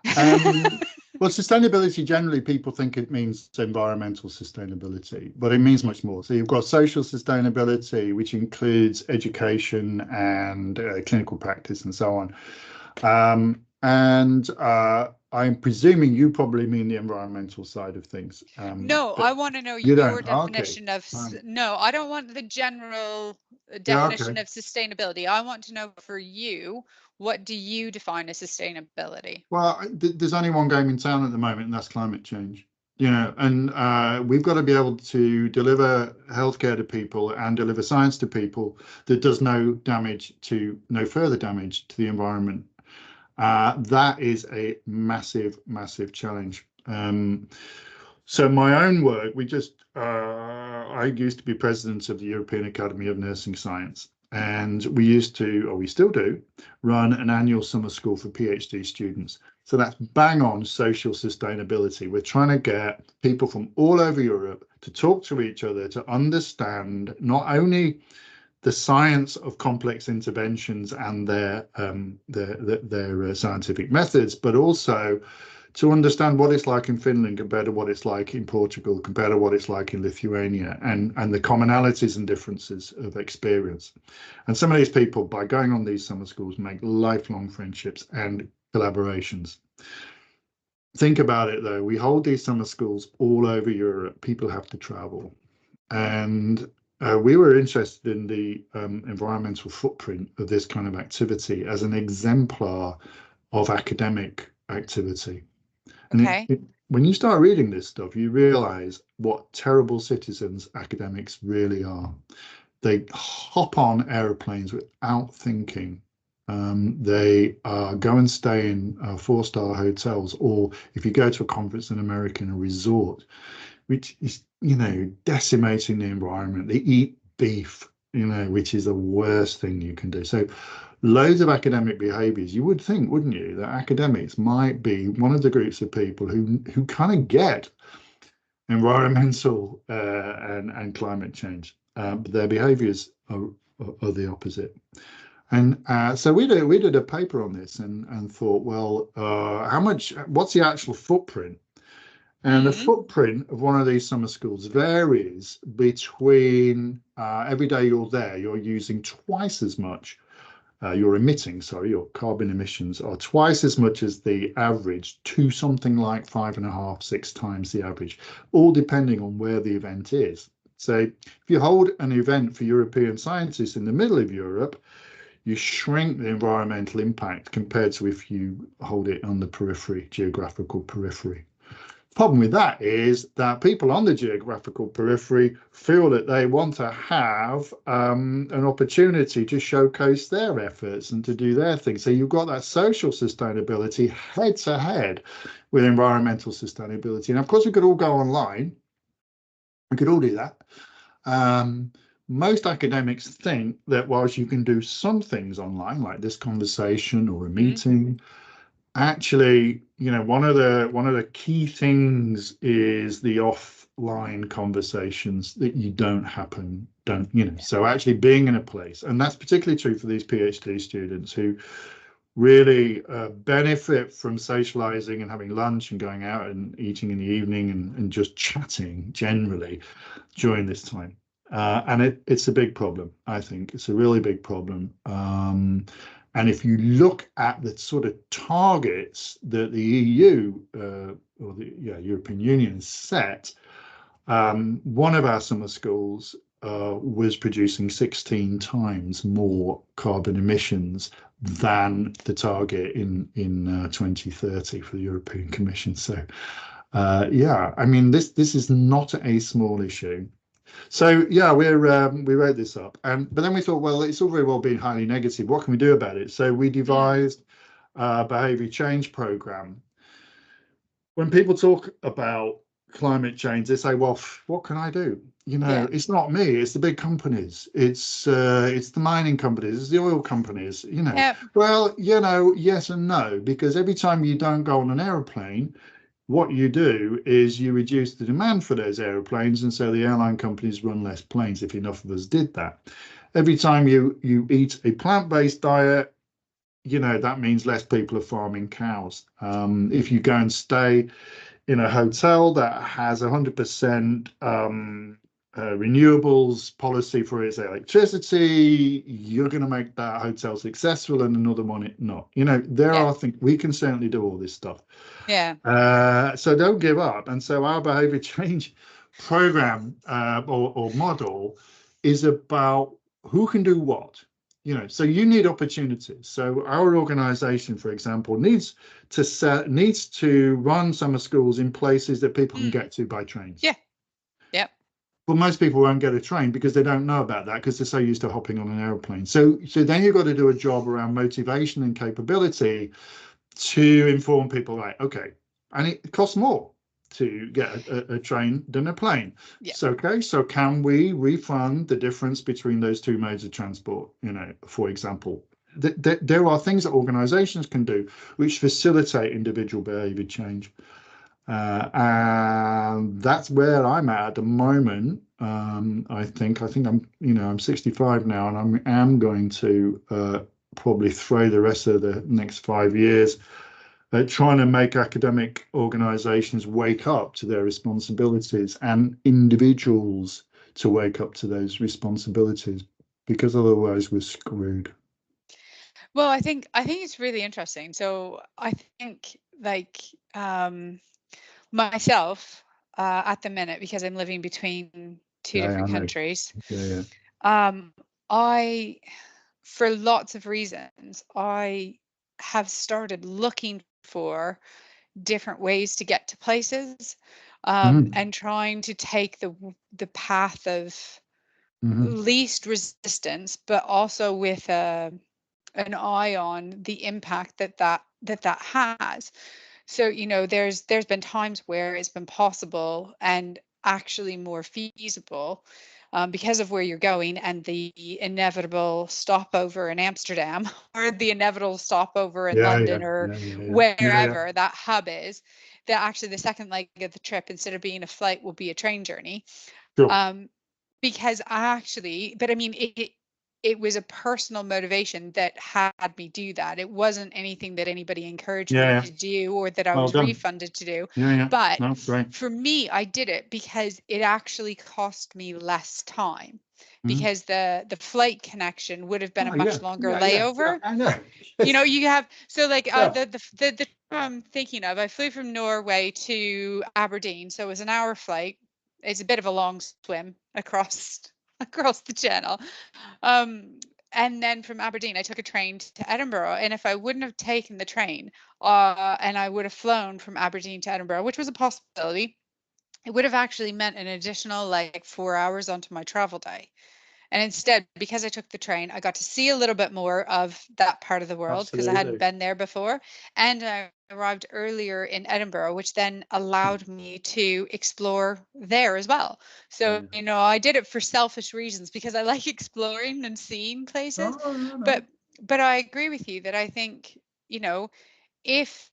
Well, sustainability, generally people think it means environmental sustainability, but it means much more. So you've got social sustainability, which includes education and clinical practice and so on. I'm presuming you probably mean the environmental side of things. No, I want to know your definition of, no, I don't want the general definition of sustainability. I want to know for you, what do you define as sustainability? Well, there's only one game in town at the moment, and that's climate change. You know, and we've got to be able to deliver healthcare to people and deliver science to people that does no further damage to the environment. That is a massive, massive challenge. So my own work, I used to be president of the European Academy of Nursing Science, And we used to, or we still do, run an annual summer school for PhD students. So that's bang on social sustainability. We're trying to get people from all over Europe to talk to each other, to understand not only the science of complex interventions and their scientific methods, but also to understand what it's like in Finland compared to what it's like in Portugal, compared to what it's like in Lithuania, and the commonalities and differences of experience. And some of these people, by going on these summer schools, make lifelong friendships and collaborations. Think about it, though. We hold these summer schools all over Europe. People have to travel. And we were interested in the environmental footprint of this kind of activity as an exemplar of academic activity. And when you start reading this stuff, you realize what terrible citizens academics really are. They hop on aeroplanes without thinking. They go and stay in 4-star hotels, or if you go to a conference in America, in a resort, which is, decimating the environment. They eat beef, which is the worst thing you can do. So loads of academic behaviors. You would think, wouldn't you, that academics might be one of the groups of people who kind of get environmental and climate change, but their behaviors are the opposite. And so we did a paper on this and thought, well, what's the actual footprint? And the footprint of one of these summer schools varies between every day you're there, you're using twice as much. Your carbon emissions are twice as much as the average, to something like 5.5, 6 times the average, all depending on where the event is. So if you hold an event for European scientists in the middle of Europe, you shrink the environmental impact compared to if you hold it on the periphery, geographical periphery. Problem with that is that people on the geographical periphery feel that they want to have an opportunity to showcase their efforts and to do their thing. So you've got that social sustainability head to head with environmental sustainability. And of course, we could all go online. We could all do that. Most academics think that whilst you can do some things online, like this conversation or a meeting, actually, one of the key things is the offline conversations that So actually being in a place, and that's particularly true for these PhD students who really benefit from socializing and having lunch and going out and eating in the evening and just chatting generally during this time. And it's a big problem, I think. It's a really big problem. And if you look at the sort of targets that the EU or the European Union has set, one of our summer schools was producing 16 times more carbon emissions than the target in 2030 for the European Commission. So, I mean, this is not a small issue. So we wrote this up, but then we thought, well, it's all very well being highly negative. What can we do about it? So we devised a behaviour change programme. When people talk about climate change, they say, well, what can I do? It's not me, it's the big companies, it's the mining companies, it's the oil companies, Well, yes and no, because every time you don't go on an aeroplane, what you do is you reduce the demand for those aeroplanes, and so the airline companies run less planes if enough of us did that. Every time you eat a plant-based diet, that means less people are farming cows. If you go and stay in a hotel that has 100% renewables policy for its electricity, you're going to make that hotel successful and another one not. There are things we can certainly do all this stuff. So don't give up. And so our behavior change program or model is about who can do what. So you need opportunities. So our organization, for example, needs to run summer schools in places that people can get to by trains. Well, most people won't get a train because they don't know about that, because they're so used to hopping on an airplane. So then you've got to do a job around motivation and capability to inform people, okay, and it costs more. to get a train than a plane. Yeah. So, okay, so can we refund the difference between those two modes of transport? You know, for example, there are things that organizations can do which facilitate individual behavior change. And that's where I'm at the moment. I think I'm, you know, I'm 65 now, and I'm going to probably throw the rest of the next 5 years trying to make academic organizations wake up to their responsibilities and individuals to wake up to those responsibilities, because otherwise we're screwed. Well, I think it's really interesting. So I think like myself at the minute, because I'm living between two Yeah, I different know. countries, Yeah, I, for lots of reasons, I have started looking for different ways to get to places, mm and trying to take the path of -hmm. least resistance, but also with an eye on the impact that has. So, you know, there's been times where it's been possible and actually more feasible, because of where you're going and the inevitable stopover in Amsterdam or the inevitable stopover in Yeah, London yeah, or yeah, yeah, yeah, yeah, yeah. wherever that hub is, that actually the second leg of the trip, instead of being a flight, will be a train journey. Sure. Um, because but I mean, it was a personal motivation that had me do that. It wasn't anything that anybody encouraged Yeah, me yeah. to do or that I Well was done. refunded to do. Yeah, yeah. But No, great. for me, I did it because it actually cost me less time, Mm. because the flight connection would have been a Oh, yeah, much longer yeah, yeah, yeah. layover. I know. You know, Yes. you have, so like Yeah. the trip I'm thinking of, I flew from Norway to Aberdeen, so it was an hour flight. It's a bit of a long swim across across the channel. Um, and then from Aberdeen, I took a train to Edinburgh. And if I wouldn't have taken the train, and I would have flown from Aberdeen to Edinburgh, which was a possibility, it would have actually meant an additional like 4 hours onto my travel day. And instead, because I took the train, I got to see a little bit more of that part of the world because I hadn't Absolutely. been there before. And I arrived earlier in Edinburgh, which then allowed me to explore there as well. So, Yeah. you know, I did it for selfish reasons because I like exploring and seeing places. Oh, no, But no. but I agree with you that I think, you know, if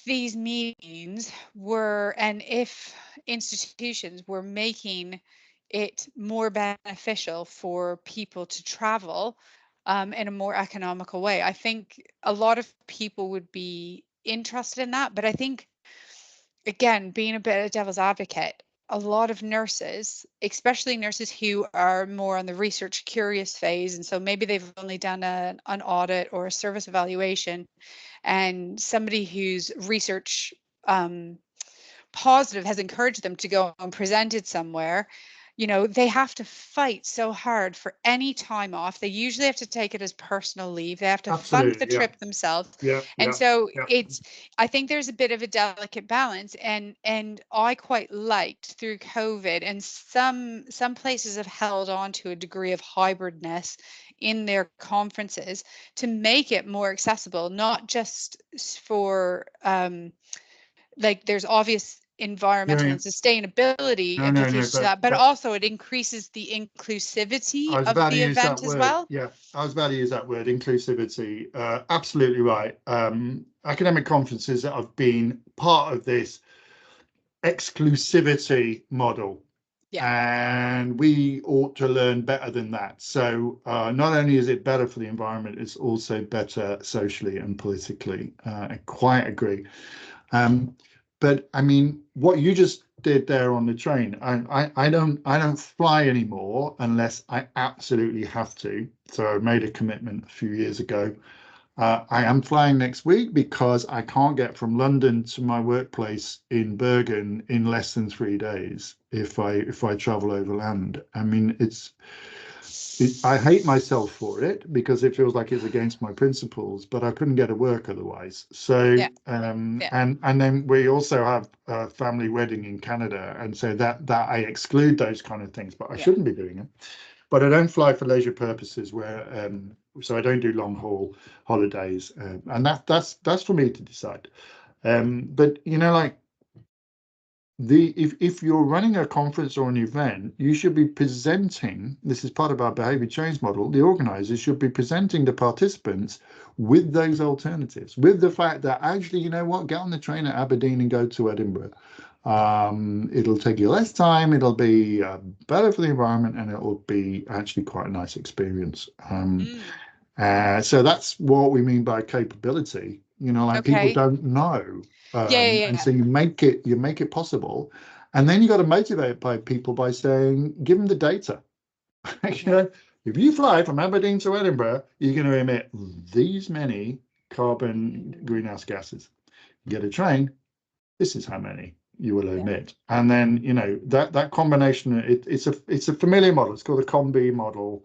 these meetings were, and if institutions were making it more beneficial for people to travel, in a more economical way, I think a lot of people would be interested in that. But I think, again, being a bit of devil's advocate, a lot of nurses, especially nurses who are more on the research curious phase, and so maybe they've only done an audit or a service evaluation, and somebody who's research positive has encouraged them to go and present it somewhere, you know, they have to fight so hard for any time off. They usually have to take it as personal leave. They have to fund the Absolutely. Yeah. trip themselves. Yeah. And Yeah. so Yeah. I think there's a bit of a delicate balance, and I quite liked through COVID, and some places have held on to a degree of hybridness in their conferences to make it more accessible, not just for like there's obvious Yeah. environmental Yeah. and sustainability No, no, no. implications to But that, but also it increases the inclusivity I was of about to the use that event as word. well. Yeah, I was about to use that word, inclusivity. Absolutely right. Academic conferences that have been part of this exclusivity model, Yeah. and we ought to learn better than that. So not only is it better for the environment, it's also better socially and politically. I quite agree. But I mean, what you just did there on the train, I don't fly anymore unless I absolutely have to. So I made a commitment a few years ago. I am flying next week because I can't get from London to my workplace in Bergen in less than 3 days if I travel overland. I mean, I hate myself for it because it feels like it's against my principles, but I couldn't get to work otherwise. So, Yeah. Yeah. and then we also have a family wedding in Canada, and so that I exclude those kind of things, but I Yeah. shouldn't be doing it. But I don't fly for leisure purposes, so I don't do long haul holidays, and that's for me to decide. But like if you're running a conference or an event, you should be presenting, this is part of our behavior change model, the organizers should be presenting the participants with those alternatives, with the fact that actually, you know what, get on the train at Aberdeen and go to Edinburgh. It'll take you less time, it'll be better for the environment, and it'll be actually quite a nice experience. So that's what we mean by capability. Like people don't know. And so you make it possible. And then you got to motivate by people by saying, give them the data. If you fly from Aberdeen to Edinburgh, you're going to emit these many carbon greenhouse gases. You get a train, this is how many you will emit. And then, that combination, it's a familiar model. It's called a COM-B model,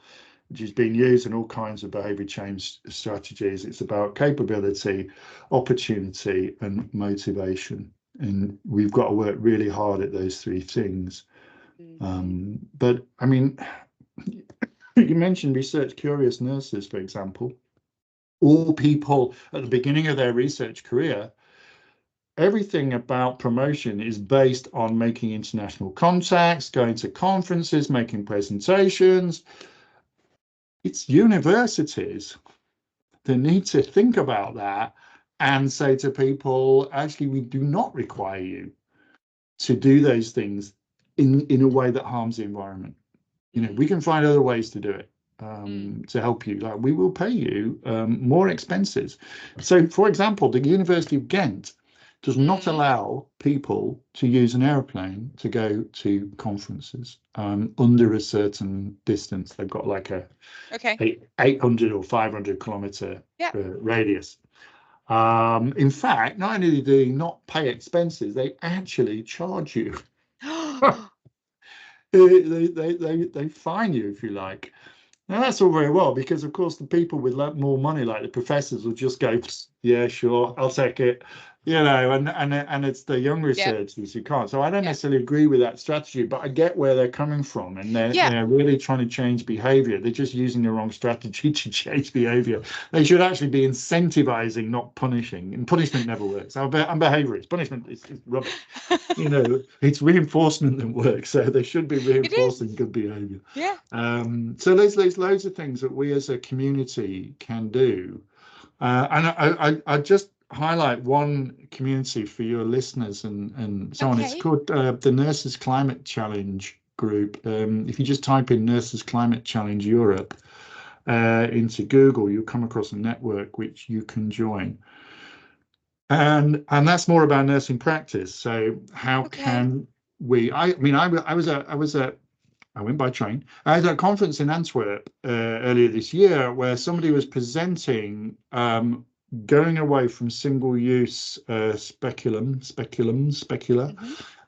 which is being used in all kinds of behavior change strategies. It's about capability, opportunity, and motivation. And we've got to work really hard at those three things. But I mean, you mentioned research curious nurses, for example. All people at the beginning of their research career, everything about promotion is based on making international contacts, going to conferences, making presentations. It's universities that need to think about that and say to people, actually, we do not require you to do those things in a way that harms the environment. We can find other ways to do it to help you. Like, we will pay you more expenses. So, for example, the University of Ghent does not allow people to use an airplane to go to conferences under a certain distance. They've got like a 800 or 500 kilometer radius. In fact, not only do they not pay expenses, they actually charge you. They fine you, if you like. Now that's all very well, because of course the people with more money, like the professors, will just go, yeah, sure, I'll take it, and it's the young researchers who can't. So I don't necessarily agree with that strategy, but I get where they're coming from, and they're really trying to change behavior. They're just using the wrong strategy to change behavior. They should actually be incentivizing, not punishing, and punishment never works. I'm behaviorist. Punishment is rubbish. It's reinforcement that works, so they should be reinforcing good behavior. So there's loads of things that we as a community can do, and I just highlight one community for your listeners and so on. It's called the Nurses Climate Challenge group. If you just type in Nurses Climate Challenge Europe into Google, you'll come across a network which you can join. And that's more about nursing practice. So how can we? I went by train. I was at a conference in Antwerp earlier this year where somebody was presenting going away from single-use specula,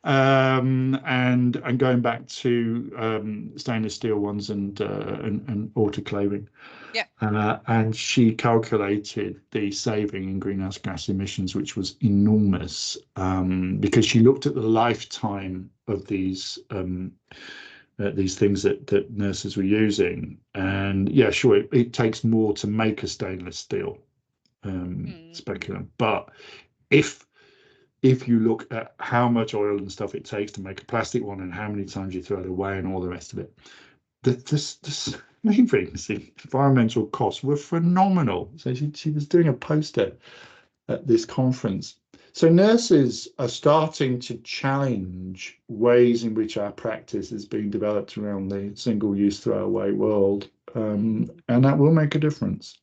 and going back to stainless steel ones and autoclaving. And she calculated the saving in greenhouse gas emissions, which was enormous, because she looked at the lifetime of these things that nurses were using, and sure, it takes more to make a stainless steel speculum, but if you look at how much oil and stuff it takes to make a plastic one and how many times you throw it away and all the rest of it, the savings in environmental costs were phenomenal. So she was doing a poster at this conference. So nurses are starting to challenge ways in which our practice is being developed around the single-use throwaway world, and that will make a difference.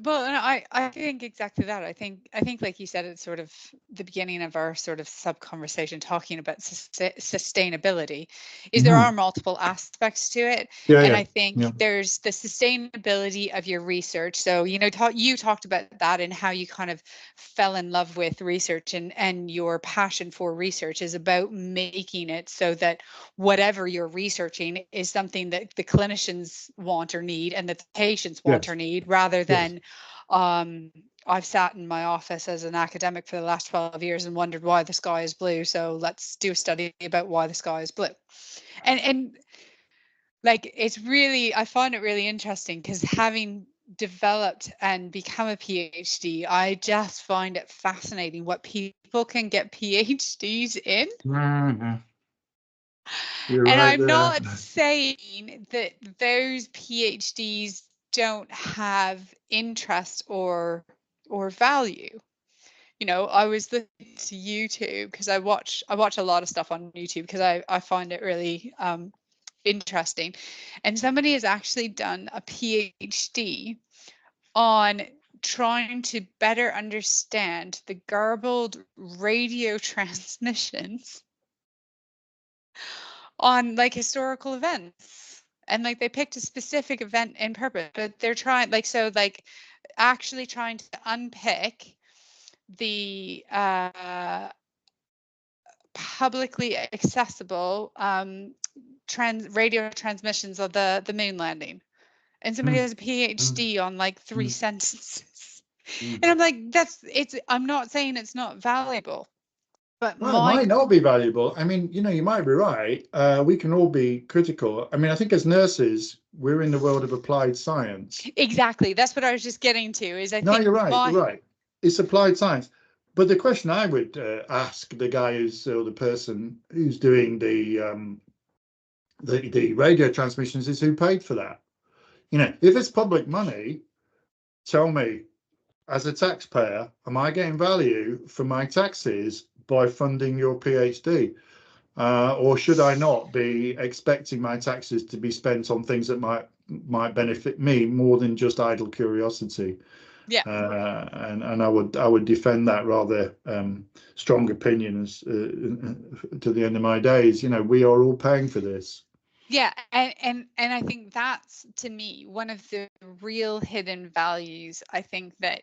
Well, and I think exactly that. I think like you said, it's sort of the beginning of our sort of sub conversation talking about sustainability. Is there are multiple aspects to it, and I think there's the sustainability of your research. So you talked about that and how you kind of fell in love with research, and your passion for research is about making it so that whatever you're researching is something that the clinicians want or need, and that the patients want or need, rather than I've sat in my office as an academic for the last 12 years and wondered why the sky is blue. So let's do a study about why the sky is blue. And like, it's really, I find it really interesting, because having developed and become a PhD, I just find it fascinating what people can get PhDs in. Mhm. You're And right I'm there. not saying that those PhDs don't have interest or value. You know, I was listening to YouTube because I watch a lot of stuff on YouTube because I find it really interesting. And somebody has actually done a PhD on trying to better understand the garbled radio transmissions on like historical events. And like they picked a specific event in purpose, but they're trying like actually trying to unpick the publicly accessible radio transmissions of the moon landing. And somebody has a PhD on like 3 sentences. And I'm like, I'm not saying it's not valuable, but Well, it might not be valuable. I mean, you know, you might be right. We can all be critical. I mean, I think as nurses, we're in the world of applied science. Exactly. That's what I was just getting to. Is I No, think you're right. You're right. It's applied science. But the question I would ask the guy who's or the person who's doing the radio transmissions is who paid for that. You know, if it's public money, tell me, as a taxpayer, am I getting value for my taxes by funding your PhD? Or should I not be expecting my taxes to be spent on things that might benefit me more than just idle curiosity? Yeah. And I would defend that rather strong opinion as to the end of my days. You know, we are all paying for this. Yeah, and I think that's, to me, one of the real hidden values, I think, that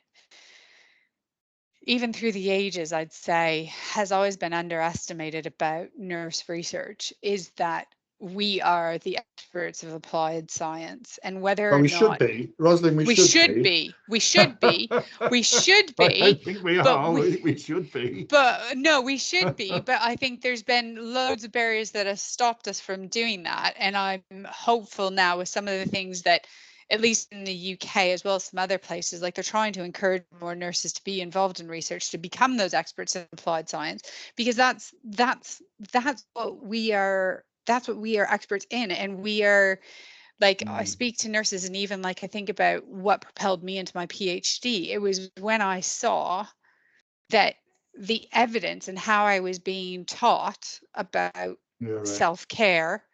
even through the ages, I'd say, has always been underestimated about nurse research, is that we are the experts of applied science, and whether Well, or we should not be, Rosalind. We should be. we should be, we should I be, don't think we but are. We should be. but no, we should be. But I think there's been loads of barriers that have stopped us from doing that. And I'm hopeful now with some of the things that, at least in the UK, as well as some other places, like they're trying to encourage more nurses to be involved in research, to become those experts in applied science, because that's what we are. That's what we are experts in. And we are, like, I speak to nurses, and even like I think about what propelled me into my PhD. It was when I saw that the evidence and how I was being taught about self-care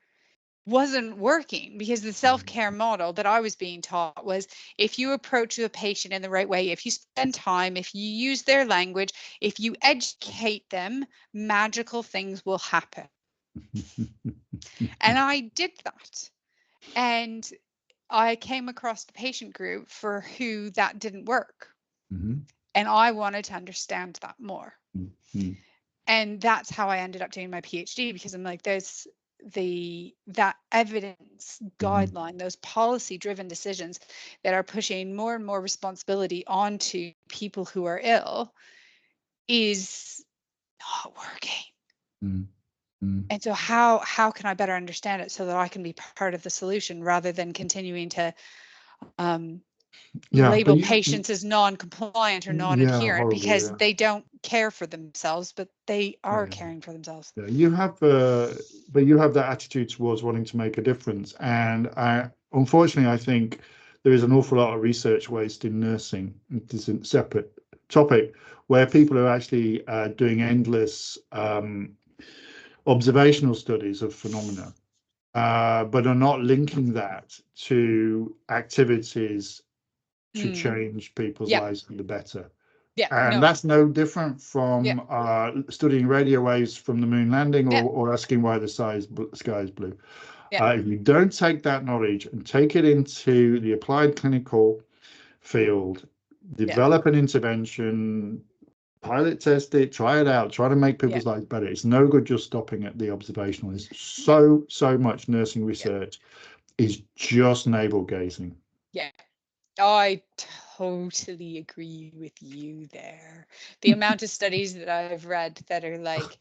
wasn't working, because the self-care model that I was being taught was, if you approach the patient in the right way, if you spend time, if you use their language, if you educate them, magical things will happen. And I did that. And I came across the patient group for who that didn't work. And I wanted to understand that more. And that's how I ended up doing my PhD, because I'm like, there's that evidence guideline, those policy driven decisions that are pushing more and more responsibility onto people who are ill is not working. And so how can I better understand it so that I can be part of the solution, rather than continuing to label patients as non-compliant or non-adherent, because they don't care for themselves, but they are caring for themselves. Yeah, you have that attitude towards wanting to make a difference, and unfortunately, I think there is an awful lot of research waste in nursing. It is a separate topic where people are actually doing endless observational studies of phenomena, but are not linking that to activities to change people's lives for the better. And that's no different from studying radio waves from the moon landing, or asking why the sky is blue. If you don't take that knowledge and take it into the applied clinical field, develop an intervention, pilot test it, try it out, try to make people's lives better. It's no good just stopping at the observational. There's so much nursing research is just navel gazing. Yeah, I totally agree with you there. The amount of studies that I've read that are like,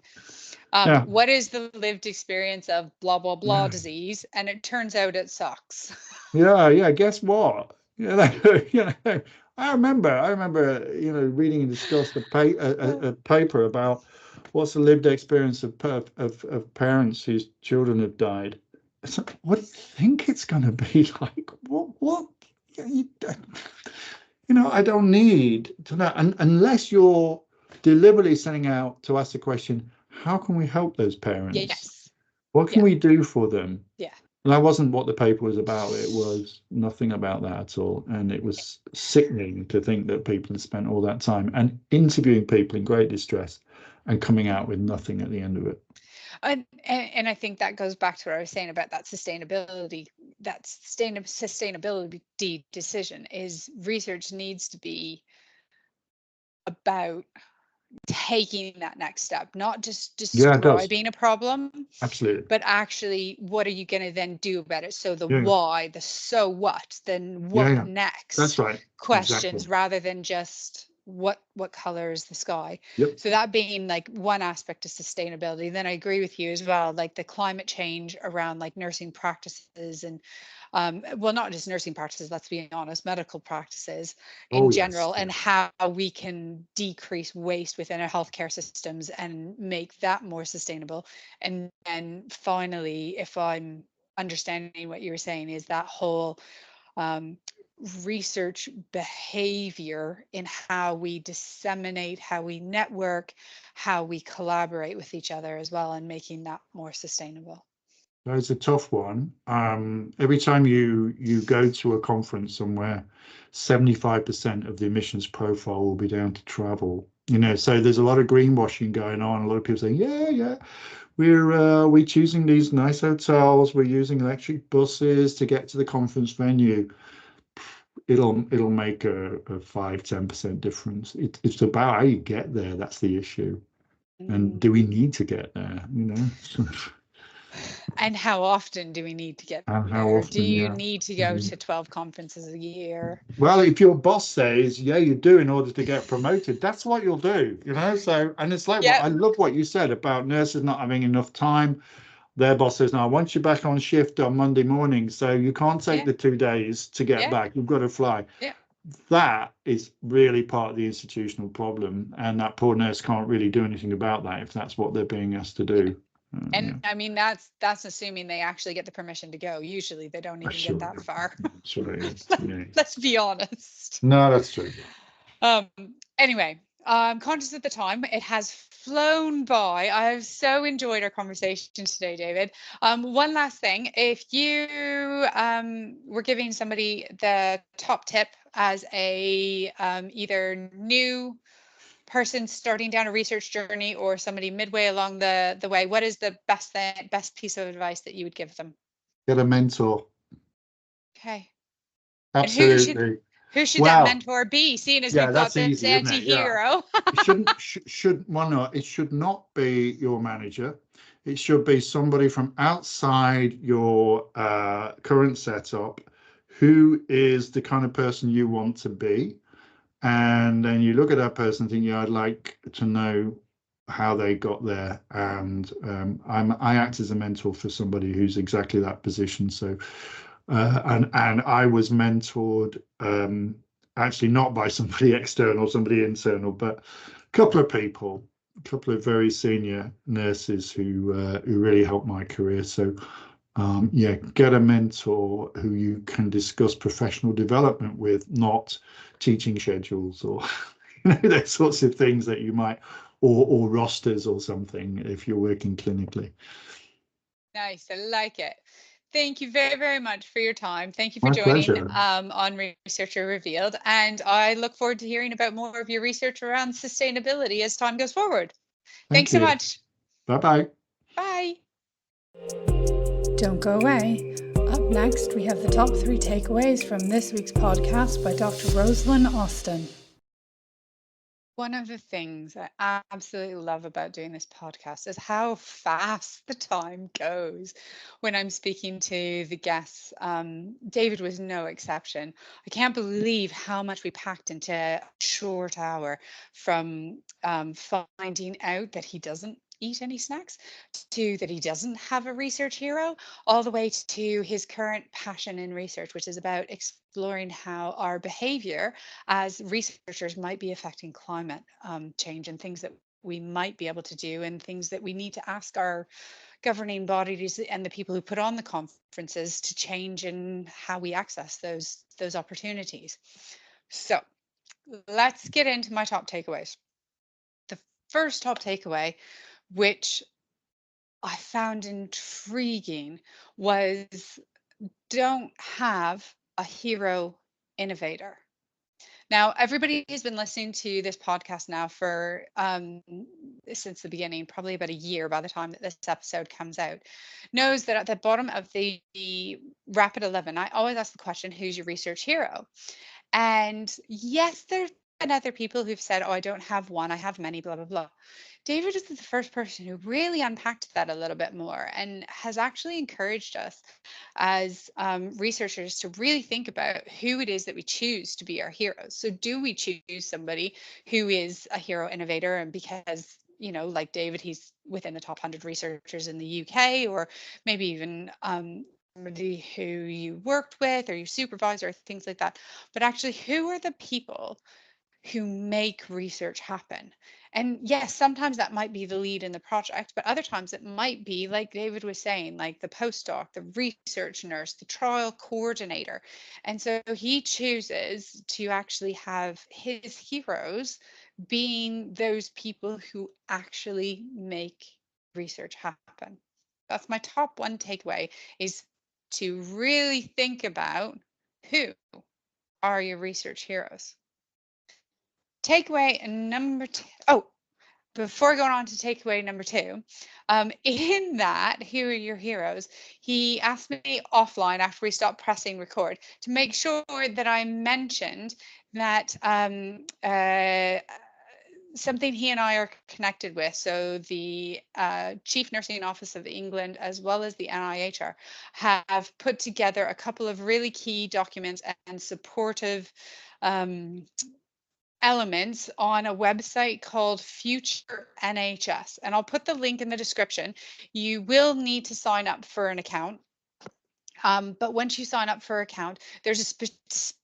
what is the lived experience of blah, blah, blah disease? And it turns out it sucks. Yeah. Guess what? I remember, reading and discussed a paper about what's the lived experience of parents whose children have died. So what do you think it's going to be like? What? You, I don't need to know, unless you're deliberately setting out to ask the question, how can we help those parents? Yes. What can we do for them? Yeah. And that wasn't what the paper was about. It was nothing about that at all. And it was sickening to think that people had spent all that time and interviewing people in great distress and coming out with nothing at the end of it. And I think that goes back to what I was saying about that sustainability decision is research needs to be about taking that next step, not just describing a problem. Absolutely. But actually, what are you going to then do about it? So the Yeah. why, the so what, then what next? That's right. Questions Exactly. rather than just what color is the sky. Yep. So that being like one aspect of sustainability. Then I agree with you as well, like the climate change around like nursing practices and well, not just nursing practices, let's be honest, medical practices in general, and how we can decrease waste within our healthcare systems and make that more sustainable. And then finally, if I'm understanding what you were saying, is that whole research behavior in how we disseminate, how we network, how we collaborate with each other as well, and making that more sustainable. It's a tough one. Every time you go to a conference somewhere, 75% of the emissions profile will be down to travel. So there's a lot of greenwashing going on. A lot of people saying, yeah, we're choosing these nice hotels, we're using electric buses to get to the conference venue. It'll make a 5-10% difference. It's about how you get there. That's the issue. And do we need to get there? And how often do we need to get And how there? often? Do you need to go to 12 conferences a year? Well, if your boss says, yeah, you do in order to get promoted, that's what you'll do, So, and it's like, I love what you said about nurses not having enough time. Their boss says, no, I want you back on shift on Monday morning. So you can't take the 2 days to get back. You've got to fly. Yeah. That is really part of the institutional problem. And that poor nurse can't really do anything about that if that's what they're being asked to do. And I mean, that's assuming they actually get the permission to go. Usually they don't even get that far. Let's be honest. No, that's true. Anyway, I'm conscious of the time. It has flown by. I've so enjoyed our conversation today, David. One last thing. If you were giving somebody the top tip as a either new person starting down a research journey or somebody midway along the way, what is the best piece of advice that you would give them? Get a mentor. Okay. Absolutely. Who should that mentor be? Seeing as we've got this anti-hero. It should not be your manager. It should be somebody from outside your current setup who is the kind of person you want to be. And then you look at that person and think, yeah, I'd like to know how they got there. And I act as a mentor for somebody who's exactly that position. So, and I was mentored, actually not by somebody external, somebody internal, but a couple of people, a couple of very senior nurses who really helped my career. So, get a mentor who you can discuss professional development with, not teaching schedules or those sorts of things that you might, or rosters or something if you're working clinically. Nice, I like it. Thank you very, very much for your time. Thank you for My joining pleasure. on Researcher Revealed. And I look forward to hearing about more of your research around sustainability as time goes forward. Thanks so much. Bye-bye. Bye. Don't go away. Up next, we have the top 3 takeaways from this week's podcast by Dr. Rosalind Austin. One of the things I absolutely love about doing this podcast is how fast the time goes when I'm speaking to the guests. David was no exception. I can't believe how much we packed into a short hour, from finding out that he doesn't eat any snacks, to that he doesn't have a research hero, all the way to his current passion in research, which is about exploring how our behavior as researchers might be affecting climate change, and things that we might be able to do, and things that we need to ask our governing bodies and the people who put on the conferences to change in how we access those opportunities. So let's get into my top takeaways. The first top takeaway, which I found intriguing, was don't have a hero innovator. Now, everybody who's been listening to this podcast now for since the beginning, probably about a year by the time that this episode comes out, knows that at the bottom of the Rapid 11, I always ask the question, who's your research hero? And yes, there's been other people who've said, oh, I don't have one, I have many, blah, blah, blah. David is the first person who really unpacked that a little bit more and has actually encouraged us as researchers to really think about who it is that we choose to be our heroes. So do we choose somebody who is a hero innovator, and because, you know, like David, he's within the top 100 researchers in the UK, or maybe even somebody who you worked with or you supervise or things like that. But actually, who are the people who make research happen? And yes, sometimes that might be the lead in the project, but other times it might be, like David was saying, like the postdoc, the research nurse, the trial coordinator. And so he chooses to actually have his heroes being those people who actually make research happen. That's my top one takeaway, is to really think about who are your research heroes. Takeaway number two. Oh, before going on to takeaway number two, in that, who are your heroes? He asked me offline after we stopped pressing record to make sure that I mentioned that something he and I are connected with. So the Chief Nursing Office of England, as well as the NIHR, have put together a couple of really key documents and supportive elements on a website called Future NHS. And I'll put the link in the description. You will need to sign up for an account. But once you sign up for an account, there's a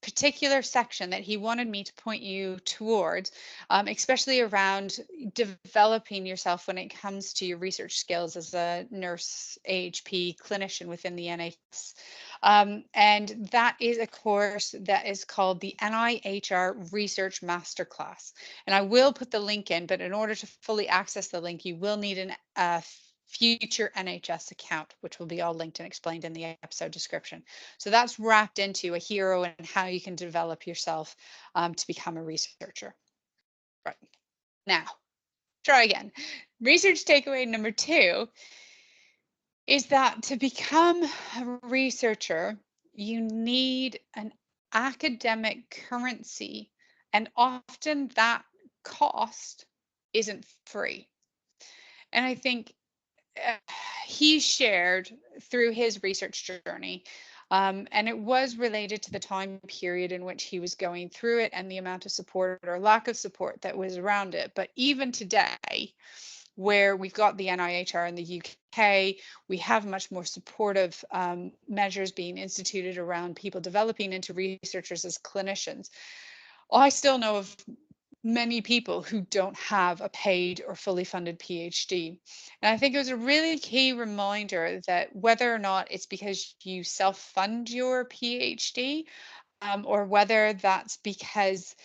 particular section that he wanted me to point you towards, especially around developing yourself when it comes to your research skills as a nurse, AHP clinician within the NHS. And that is a course that is called the NIHR Research Masterclass. And I will put the link in, but in order to fully access the link, you will need an Future NHS account, which will be all linked and explained in the episode description. So that's wrapped into a hero and how you can develop yourself to become a researcher. Right. Now, try again. Research takeaway number two is that to become a researcher, you need an academic currency, and often that cost isn't free. And I think he shared through his research journey, and it was related to the time period in which he was going through it and the amount of support or lack of support that was around it. But even today, where we've got the NIHR in the UK, we have much more supportive measures being instituted around people developing into researchers as clinicians. I still know of many people who don't have a paid or fully funded PhD. And I think it was a really key reminder that whether or not it's because you self-fund your PhD, or whether that's because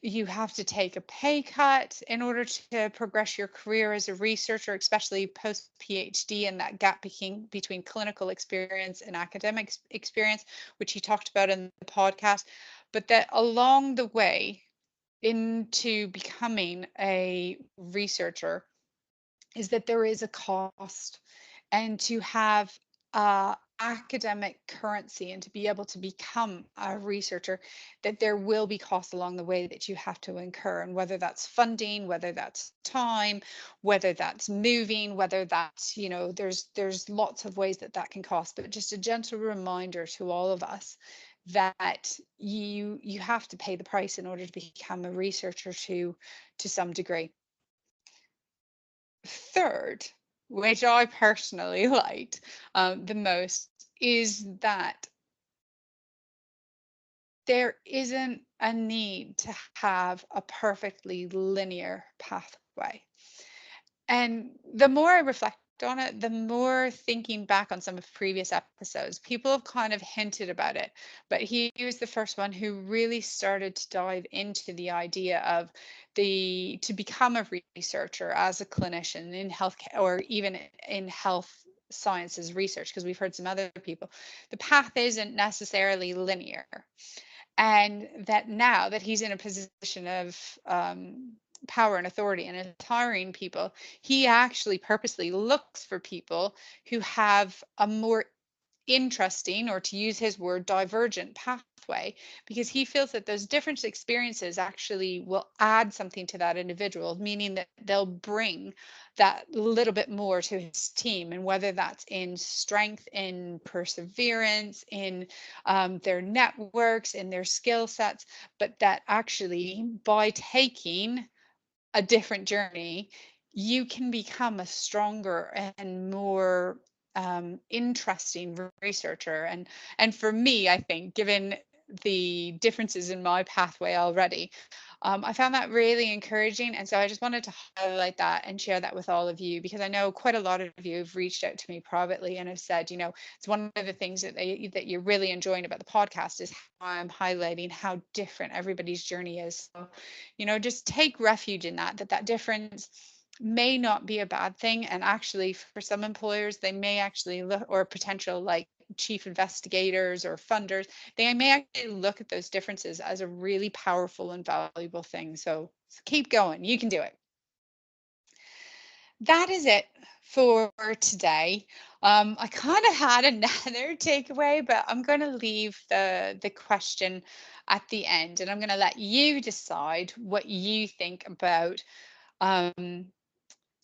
you have to take a pay cut in order to progress your career as a researcher, especially post PhD, and that gap between clinical experience and academic experience, which he talked about in the podcast, but that along the way into becoming a researcher is that there is a cost, and to have academic currency and to be able to become a researcher, that there will be costs along the way that you have to incur, and whether that's funding, whether that's time, whether that's moving, whether that's, you know, there's lots of ways that that can cost. But just a gentle reminder to all of us that you have to pay the price in order to become a researcher to some degree. third, which I personally liked the most, is that there isn't a need to have a perfectly linear pathway. And the more I reflect on it, the more thinking back on some of previous episodes, people have kind of hinted about it, but he was the first one who really started to dive into the idea of to become a researcher as a clinician in healthcare or even in health sciences research, because we've heard some other people. The path isn't necessarily linear. And that now that he's in a position of power and authority and is hiring people, he actually purposely looks for people who have a more interesting, or to use his word, divergent pathway, because he feels that those different experiences actually will add something to that individual, meaning that they'll bring that little bit more to his team. And whether that's in strength, in perseverance, in their networks, in their skill sets, but that actually by taking a different journey, you can become a stronger and more interesting researcher. And for me, I think, given the differences in my pathway already, I found that really encouraging. And so I just wanted to highlight that and share that with all of you, because I know quite a lot of you have reached out to me privately and have said, it's one of the things that you're really enjoying about the podcast is how I'm highlighting how different everybody's journey is. So, just take refuge in that difference may not be a bad thing. And actually, for some employers, they may actually look, or potential like chief investigators or funders, they may actually look at those differences as a really powerful and valuable thing. So keep going. You can do it. That is it for today. I kind of had another takeaway, but I'm going to leave the question at the end, and I'm going to let you decide what you think about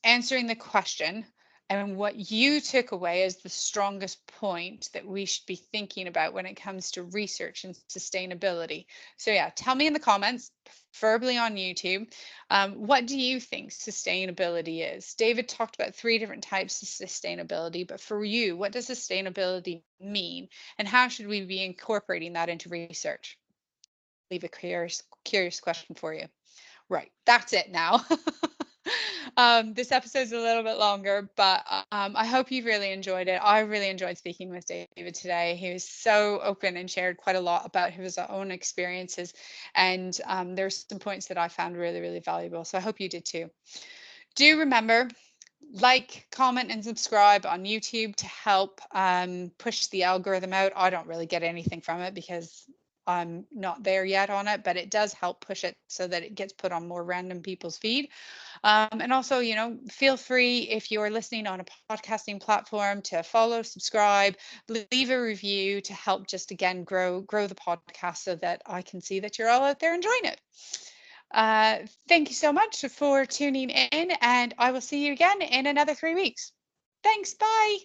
answering the question and what you took away as the strongest point that we should be thinking about when it comes to research and sustainability. So yeah, tell me in the comments, preferably on YouTube, what do you think sustainability is? David talked about 3 different types of sustainability, but for you, what does sustainability mean? And how should we be incorporating that into research? Leave a curious question for you. Right, that's it now. This episode's a little bit longer, but I hope you've really enjoyed it. I really enjoyed speaking with David today. He was so open and shared quite a lot about his own experiences. And there's some points that I found really, really valuable. So I hope you did too. Do remember, like, comment, and subscribe on YouTube to help push the algorithm out. I don't really get anything from it because I'm not there yet on it, but it does help push it so that it gets put on more random people's feed. And also, feel free, if you're listening on a podcasting platform, to follow, subscribe, leave a review to help just, again, grow the podcast so that I can see that you're all out there enjoying it. Thank you so much for tuning in, and I will see you again in another 3 weeks. Thanks. Bye.